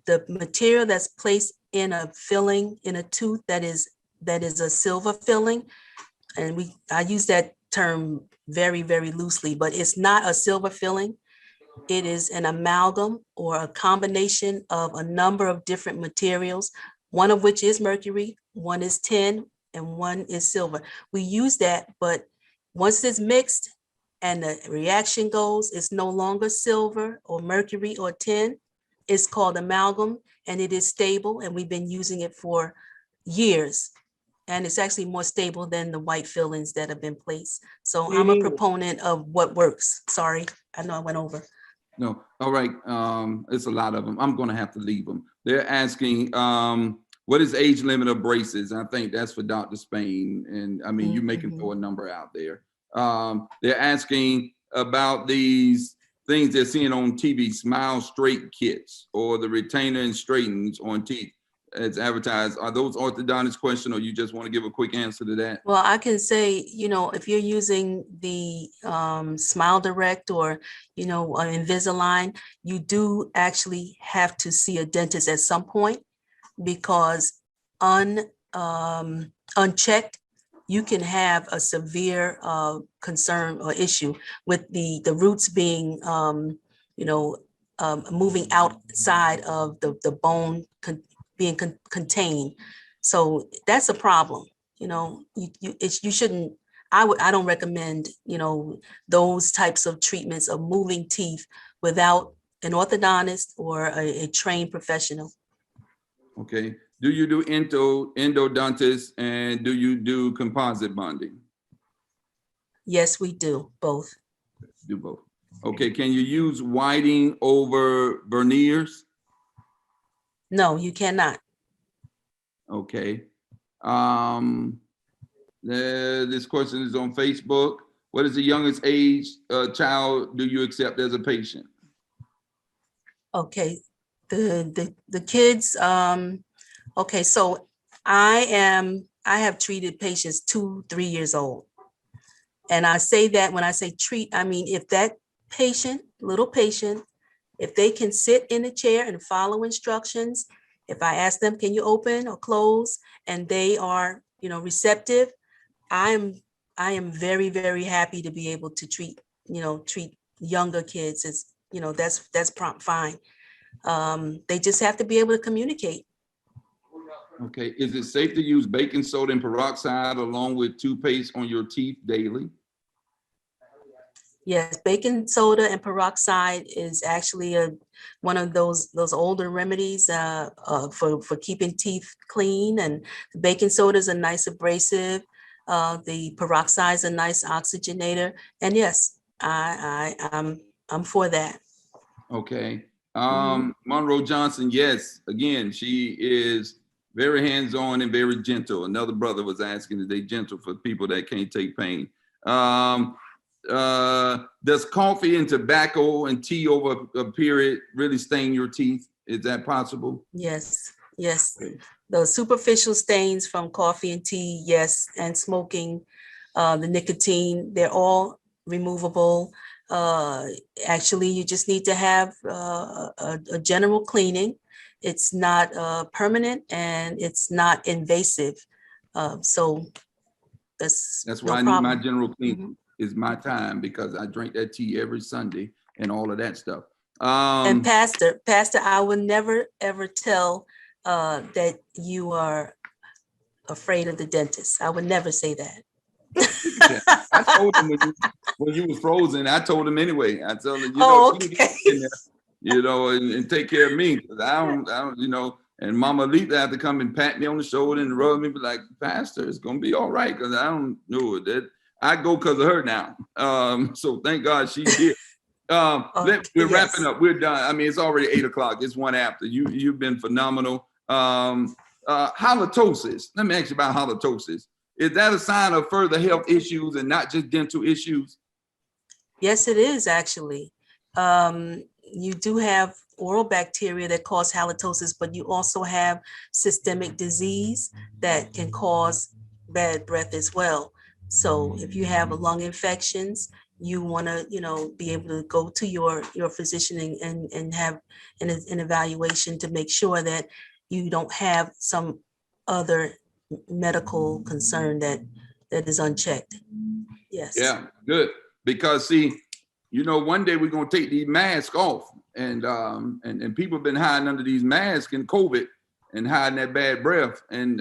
The material that's placed in a filling in a tooth that is a silver filling, and I use that term very, very loosely, but it's not a silver filling. It is an amalgam or a combination of a number of different materials, one of which is mercury, one is tin, and one is silver. We use that, but once it's mixed and the reaction goes, it's no longer silver or mercury or tin. It's called amalgam, and it is stable, and we've been using it for years. And it's actually more stable than the white fillings that have been placed. So I'm a proponent of what works. Sorry, I know I went over. No, all right. It's a lot of them. I'm going to have to leave them. They're asking, what is age limit of braces? I think that's for Dr. Spain. And I mean, you may can throw a number out there. They're asking about these things they're seeing on TV, Smile Straight kits or the retainer and straightens on teeth. It's advertised. Are those orthodontist questions, or you just want to give a quick answer to that? Well, I can say, if you're using the Smile Direct or, Invisalign, you do actually have to see a dentist at some point, because unchecked, you can have a severe concern or issue with the roots being, moving outside of the bone being contained. So that's a problem. You shouldn't. I don't recommend those types of treatments of moving teeth without an orthodontist or a trained professional. Okay. Do you do endodontist, and do you do composite bonding? Yes, we do both. Do both. Okay. Can you use whiting over veneers? No, you cannot. Okay. This question is on Facebook. What is the youngest age child do you accept as a patient? Okay, the kids. Okay, so I have treated patients 2-3 years old, and I say that when I say treat, I mean if that little patient, if they can sit in a chair and follow instructions, if I ask them, can you open or close, and they are, receptive, I am very, very happy to be able to treat, treat younger kids as, that's fine. They just have to be able to communicate. Okay, is it safe to use baking soda and peroxide along with toothpaste on your teeth daily? Yes, baking soda and peroxide is actually one of those older remedies for keeping teeth clean. And the baking soda is a nice abrasive. The peroxide is a nice oxygenator. And yes, I'm for that. Okay. Monroe Johnson, yes. Again, she is very hands-on and very gentle. Another brother was asking, is they gentle for people that can't take pain? Does coffee and tobacco and tea over a period really stain your teeth? Is that possible? Yes, yes. Okay. The superficial stains from coffee and tea, yes, and smoking, the nicotine, they're all removable. Actually, you just need to have a general cleaning. It's not permanent and it's not invasive. So that's why no I problem. need my general cleaning is my time, because I drink that tea every Sunday and all of that stuff. And Pastor, I would never ever tell that you are afraid of the dentist. I would never say that. I told him when you was frozen, I told him anyway. I told him, Okay. get in there, and take care of me. Cause I don't, and Mama Lita had to come and pat me on the shoulder and rub me, be like, Pastor, it's gonna be all right. Cause I don't know that I go because of her now. So thank God she did. We're wrapping up. We're done. I mean, it's already 8 o'clock. It's 1 after. You've been phenomenal. Halitosis. Let me ask you about halitosis. Is that a sign of further health issues and not just dental issues? Yes, it is actually. You do have oral bacteria that cause halitosis, but you also have systemic disease that can cause bad breath as well. So if you have lung infections, you want to, be able to go to your physician and have an evaluation to make sure that you don't have some other medical concern that is unchecked. Yes. Yeah, good. Because see, one day we're gonna take these masks off, and people have been hiding under these masks in COVID and hiding that bad breath, and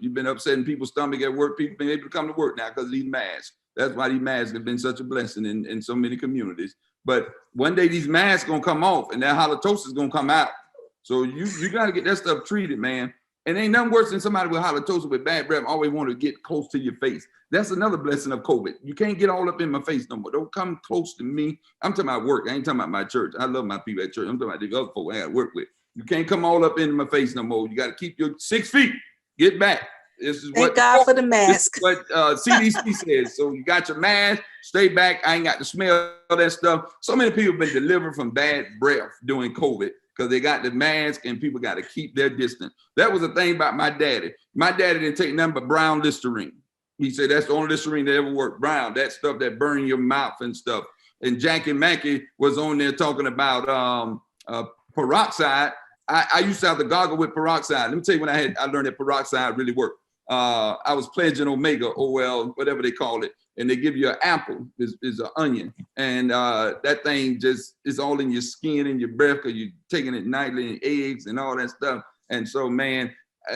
you've been upsetting people's stomach at work. People been able to come to work now because of these masks. That's why these masks have been such a blessing in so many communities. But one day these masks gonna come off, and that halitosis is gonna come out. So you got to get that stuff treated, man. And ain't nothing worse than somebody with halitosis with bad breath always want to get close to your face. That's another blessing of COVID. You can't get all up in my face no more. Don't come close to me. I'm talking about work. I ain't talking about my church. I love my people at church. I'm talking about the other folk I got to work with. You can't come all up in my face no more. You got to keep your 6 feet. Get back. This is Thank God for the mask. This is what CDC says. So you got your mask. Stay back. I ain't got to smell that stuff. So many people have been delivered from bad breath during COVID, because they got the mask and people got to keep their distance. That was the thing about my daddy. My daddy didn't take nothing but brown Listerine. He said that's the only Listerine that ever worked. Brown, that stuff that burn your mouth and stuff. And Jackie Mackey was on there talking about peroxide. I used to have to gargle with peroxide. Let me tell you when I learned that peroxide really worked. I was pledging Omega, whatever they call it. And they give you an apple, is an onion. And that thing just is all in your skin and your breath, because you're taking it nightly, and eggs and all that stuff. And so, man,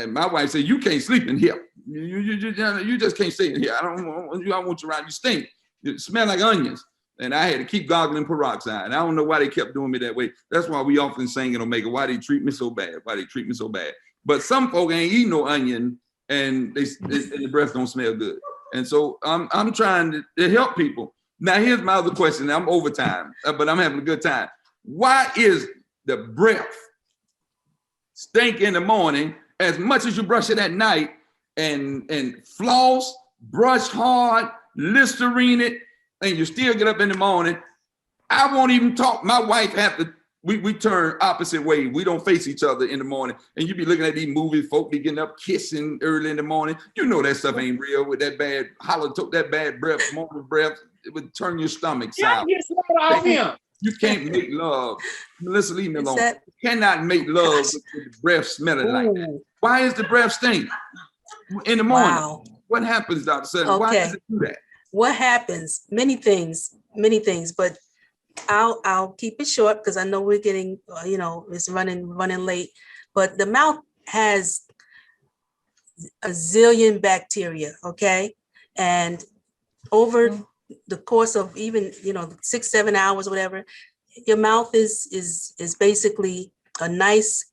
my wife said, you can't sleep in here. You just can't stay in here. I don't want you around. You stink. You smell like onions. And I had to keep goggling peroxide. And I don't know why they kept doing me that way. That's why we often sing in Omega, why they treat me so bad, why they treat me so bad. But some folk ain't eating no onion, and the breath don't smell good. And so I'm trying to help people. Now, here's my other question. I'm overtime, but I'm having a good time. Why is the breath stink in the morning as much as you brush it at night, and floss, brush hard, Listerine it, and you still get up in the morning? I won't even talk. My wife have to, we turn opposite ways. We don't face each other in the morning. And you be looking at these movies, folk be getting up kissing early in the morning. You know that stuff ain't real with that bad that bad breath, morning breath. It would turn your stomach sour. You can't make love. Melissa, leave me alone. You cannot make love with the breath smelling like that. Why is the breath stink in the morning? Wow. What happens, Dr. Sutton? Okay. Why does it do that? What happens? Many things. many things, but I'll keep it short because I know we're getting, it's running late. But the mouth has a zillion bacteria, okay? And over the course of even 6-7 hours, whatever, your mouth is basically a nice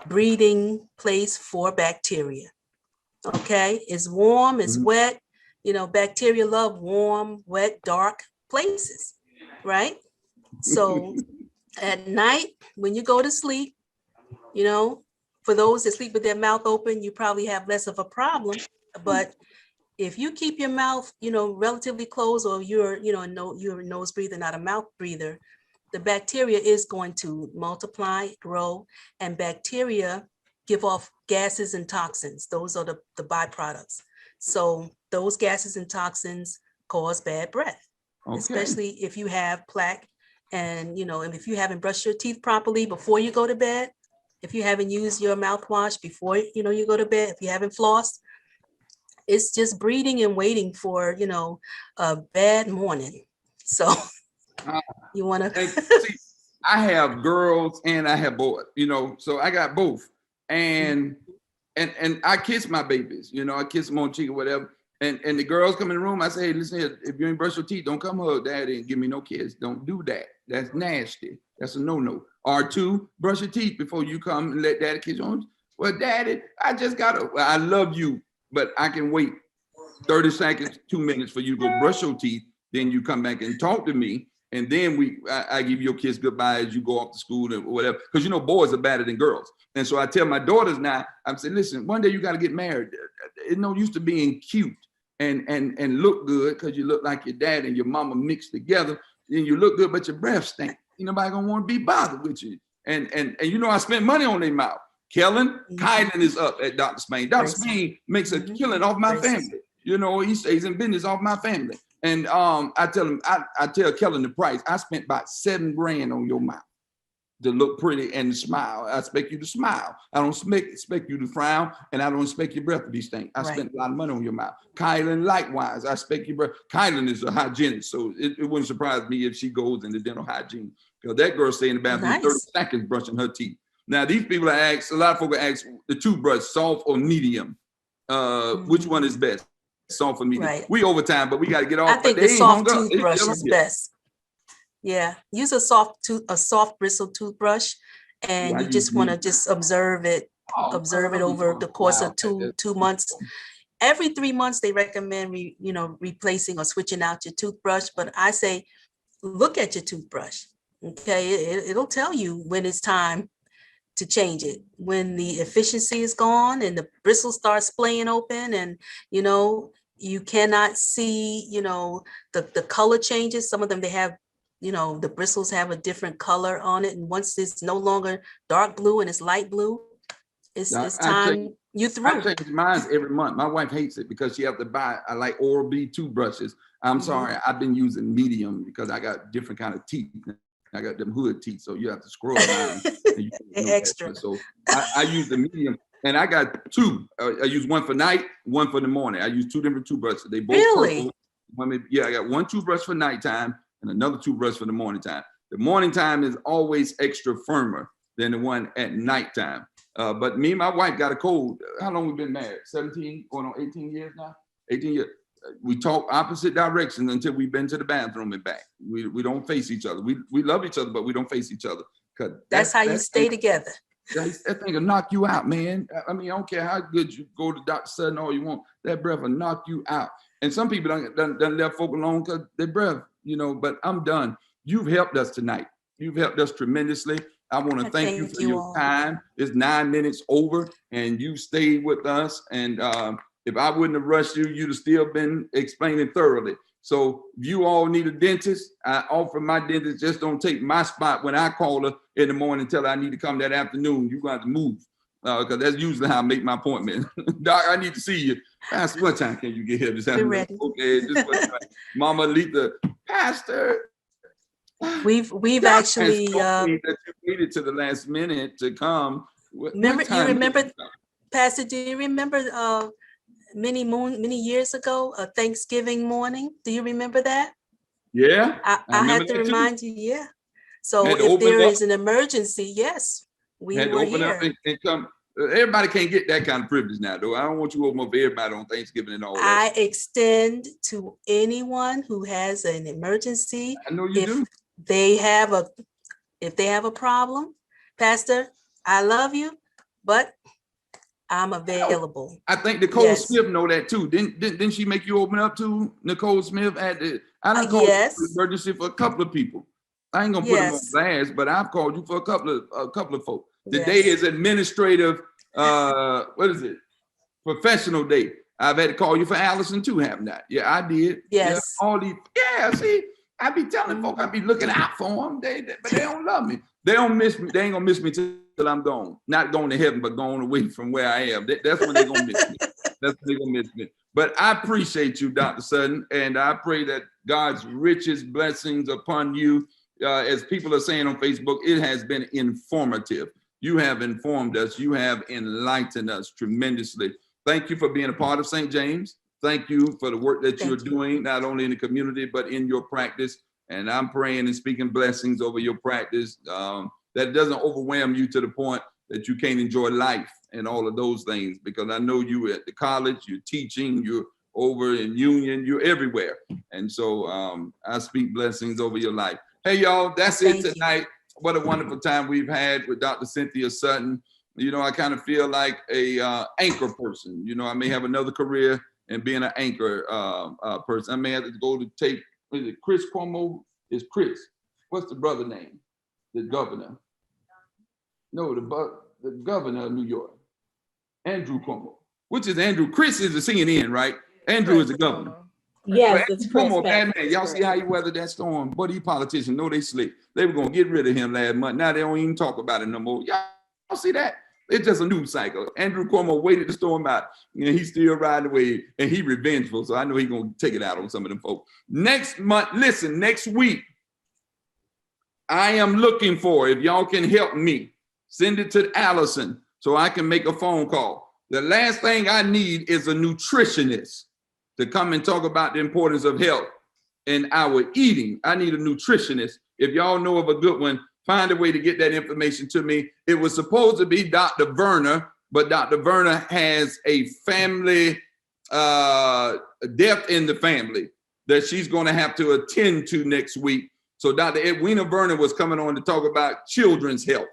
breeding place for bacteria. Okay, it's warm, it's wet. Bacteria love warm, wet, dark places, right? So at night when you go to sleep, for those that sleep with their mouth open, you probably have less of a problem. But if you keep your mouth, relatively closed, or you're a nose breather, not a mouth breather, the bacteria is going to multiply, grow, and bacteria give off gases and toxins. Those are the byproducts. So those gases and toxins cause bad breath, especially if you have plaque, and if you haven't brushed your teeth properly before you go to bed, if you haven't used your mouthwash before you go to bed, if you haven't flossed, it's just breeding and waiting for a bad morning. So you want to see, I have girls and I have boys, so I got both. And I kiss my babies, I kiss them on the cheek or whatever. And the girls come in the room, I say, hey, listen here, if you ain't brush your teeth, don't come hug daddy and give me no kiss. Don't do that. That's nasty. That's a no-no. R2, brush your teeth before you come and let daddy kiss you on. Well, daddy, I love you, but I can wait 30 seconds, 2 minutes for you to go brush your teeth. Then you come back and talk to me. And then I give you a kiss goodbye as you go off to school or whatever. Because boys are better than girls. And so I tell my daughters now, I'm saying, listen, one day you got to get married. It's no use to being cute and look good because you look like your dad and your mama mixed together. Then you look good, but your breath stink. Nobody gonna want to be bothered with you. And I spent money on their mouth. Kylan is up at Dr. Spain. Dr. Spain makes a killing off my family. He stays in business off my family. And I tell him, I tell Kellen the price. I spent about $7,000 on your mouth to look pretty and to smile. I expect you to smile. I don't expect you to frown, and I don't expect your breath to be stank. I spent a lot of money on your mouth. Kylan, likewise, I expect your breath. Kylan is a hygienist, so it wouldn't surprise me if she goes into dental hygiene. Because that girl stay in the bathroom 30 seconds brushing her teeth. Now, these people a lot of folks ask the toothbrush, soft or medium. Which one is best? Soft or medium. We overtime, but we got to get off. I think the soft toothbrush is best. Yeah, use a soft bristled toothbrush, and you just want to just observe it over the course of two months. Every 3 months, they recommend replacing or switching out your toothbrush. But I say, look at your toothbrush. Okay, it'll tell you when it's time to change it, when the efficiency is gone and the bristles start splaying open, and you cannot see the color changes. Some of them, they have the bristles have a different color on it, and once it's no longer dark blue and it's light blue, it's time you through. I change mine every month. My wife hates it because she have to buy Oral-B toothbrushes. I'm sorry, I've been using medium because I got different kind of teeth. I got them hood teeth, so you have to scrub mine. Extra. So I use the medium, and I got two. I use one for night, one for the morning. I use two different toothbrushes. They both really? Purple. I got one toothbrush for nighttime and another toothbrush for the morning time. The morning time is always extra firmer than the one at nighttime. But me and my wife got a cold. How long we been married? 17, going on 18 years now? 18 years. We talk opposite directions until we've been to the bathroom and back. We don't face each other. We love each other, but we don't face each other. That's how you stay together. That thing will knock you out, man. I mean, I don't care how good you go to Dr. Sutton all you want. That breath will knock you out. And some people done left folk alone because their breath, but I'm done. You've helped us tonight. You've helped us tremendously. I want to thank you for your time. It's 9 minutes over and you stayed with us. And if I wouldn't have rushed you, you'd have still been explaining thoroughly. So if you all need a dentist, I offer my dentist, just don't take my spot when I call her in the morning and tell her I need to come that afternoon. You're going to have to move because that's usually how I make my appointment. Doc, I need to see you. Pastor, what time can you get here this afternoon? Ready. Okay, just what time? Mama Letha, Pastor. We've actually that you waited to the last minute to come. Remember, Pastor, do you remember many years ago, a Thanksgiving morning? Do you remember that? Yeah, I remember have to that too. remind you, yeah. So Had to if open there up. is an emergency, yes, we Had to were open up here. and come. Everybody can't get that kind of privilege now, though. I don't want you to open up everybody on Thanksgiving and all that. I extend to anyone who has an emergency. I know you do. They have a problem, Pastor, I love you, but I'm available. I think Nicole Yes. Smith know that too. Didn't she make you open up to Nicole Smith I done called Yes. you for emergency for a couple of people. I ain't gonna put them on Yes. blast, but I've called you for a couple of folks. Today Yes. is administrative. What is it? Professional day. I've had to call you for Allison too, haven't I? Yeah, I did. Yes. Yeah, all these. Yeah, see, I be telling folk, I be looking out for them. But they don't love me. They don't miss me. They ain't gonna miss me till I'm gone. Not going to heaven, but going away from where I am. That's when they're gonna miss me. That's when they're gonna miss me. But I appreciate you, Dr. Sutton, and I pray that God's richest blessings upon you. As people are saying on Facebook, it has been informative. You have informed us. You have enlightened us tremendously. Thank you for being a part of St. James. Thank you for the work that you're doing, not only in the community, but in your practice. And I'm praying and speaking blessings over your practice that doesn't overwhelm you to the point that you can't enjoy life and all of those things, because I know you at the college, you're teaching, you're over in Union, you're everywhere. And so I speak blessings over your life. Hey, y'all, that's it tonight. What a wonderful time we've had with Dr. Cynthia Sutton. You know, I kind of feel like a anchor person. You know, I may have another career and being an anchor person. I may have to go to take, is it Chris Cuomo? It's Chris. What's the brother name? The governor. No, the governor of New York. Andrew Cuomo. Which is Andrew? Chris is the CNN, right? Andrew is the governor. Yes, it's Chris. Cuomo, bad man. Y'all see how he weathered that storm? But these politicians know they slick. They were going to get rid of him last month. Now they don't even talk about it no more. Y'all see that? It's just a news cycle. Andrew Cuomo waited the storm out, and he's still riding away, and he revengeful. So I know he's going to take it out on some of them folks. Next month, listen, next week, I am looking for, if y'all can help me, send it to Allison so I can make a phone call. The last thing I need is a nutritionist to come and talk about the importance of health in our eating. I need a nutritionist. If y'all know of a good one, find a way to get that information to me. It was supposed to be Dr. Verner, but Dr. Verner has a family death in the family that she's going to have to attend to next week. So Dr. Edwina Verner was coming on to talk about children's health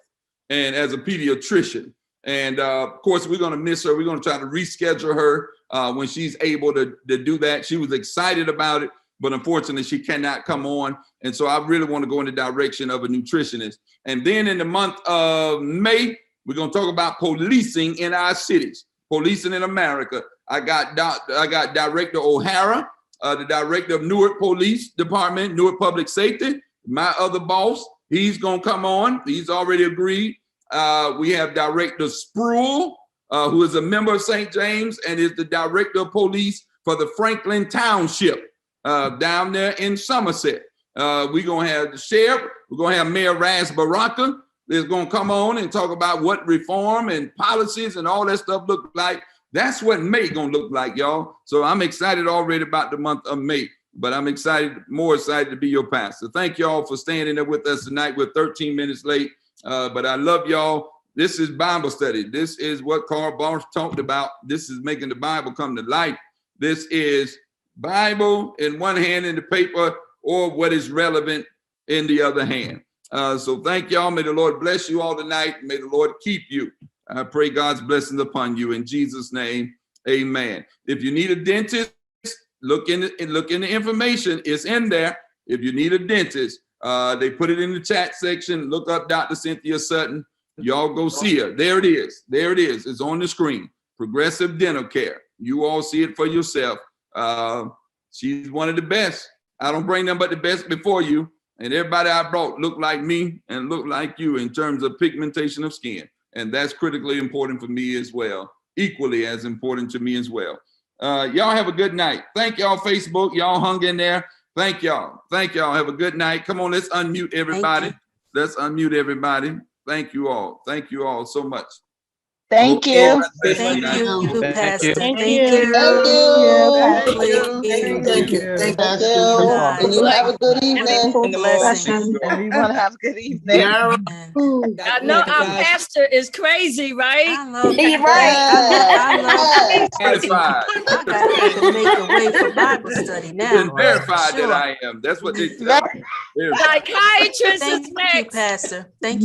and as a pediatrician. And of course, we're going to miss her. We're going to try to reschedule her when she's able to do that. She was excited about it, but unfortunately she cannot come on. And so I really want to go in the direction of a nutritionist. And then in the month of May, we're going to talk about policing in our cities, policing in America. I got Director O'Hara, the director of Newark Police Department, Newark Public Safety, my other boss. He's going to come on. He's already agreed. We have Director Spruill, who is a member of St. James and is the director of police for the Franklin Township down there in Somerset. We're going to have the sheriff. We're going to have Mayor Ras Baraka is going to come on and talk about what reform and policies and all that stuff look like. That's what May going to look like, y'all. So I'm excited already about the month of May, but I'm more excited to be your pastor. Thank y'all for staying in there with us tonight. We're 13 minutes late, but I love y'all. This is Bible study. This is what Karl Barth talked about. This is making the Bible come to life. This is Bible in one hand in the paper, or what is relevant in the other hand. So thank y'all. May the Lord bless you all tonight. May the Lord keep you. I pray God's blessings upon you in Jesus' name. Amen. If you need a dentist, look in the information. It's in there. If you need a dentist, they put it in the chat section. Look up Dr. Cynthia Sutton. Y'all go see her. There it is. There it is. It's on the screen. Progressive Dental Care. You all see it for yourself. She's one of the best. I don't bring them but the best before you. And everybody I brought look like me and look like you in terms of pigmentation of skin. And that's critically important for me as well. Equally as important to me as well. Y'all have a good night. Thank y'all, Facebook. Y'all hung in there. Thank y'all. Thank y'all. Have a good night. Come on, let's unmute everybody. Let's unmute everybody. Thank you all. Thank you all so much. Thank Okay, you. God bless Thank now. you, Pastor. Thank Thank you. you. Thank you. Hopefully, Thank you. Thank Nice. you. And you have a good evening. Wonderful blessing. Everyone have a good evening. And I know our pastor is crazy, right? I love He that. I love right. Verified. I got to make a way for Bible study It's now. been verified Sure. that I am. That's what they tell me. Verified. Psychiatrist is Thank you, next. Pastor. Thank you.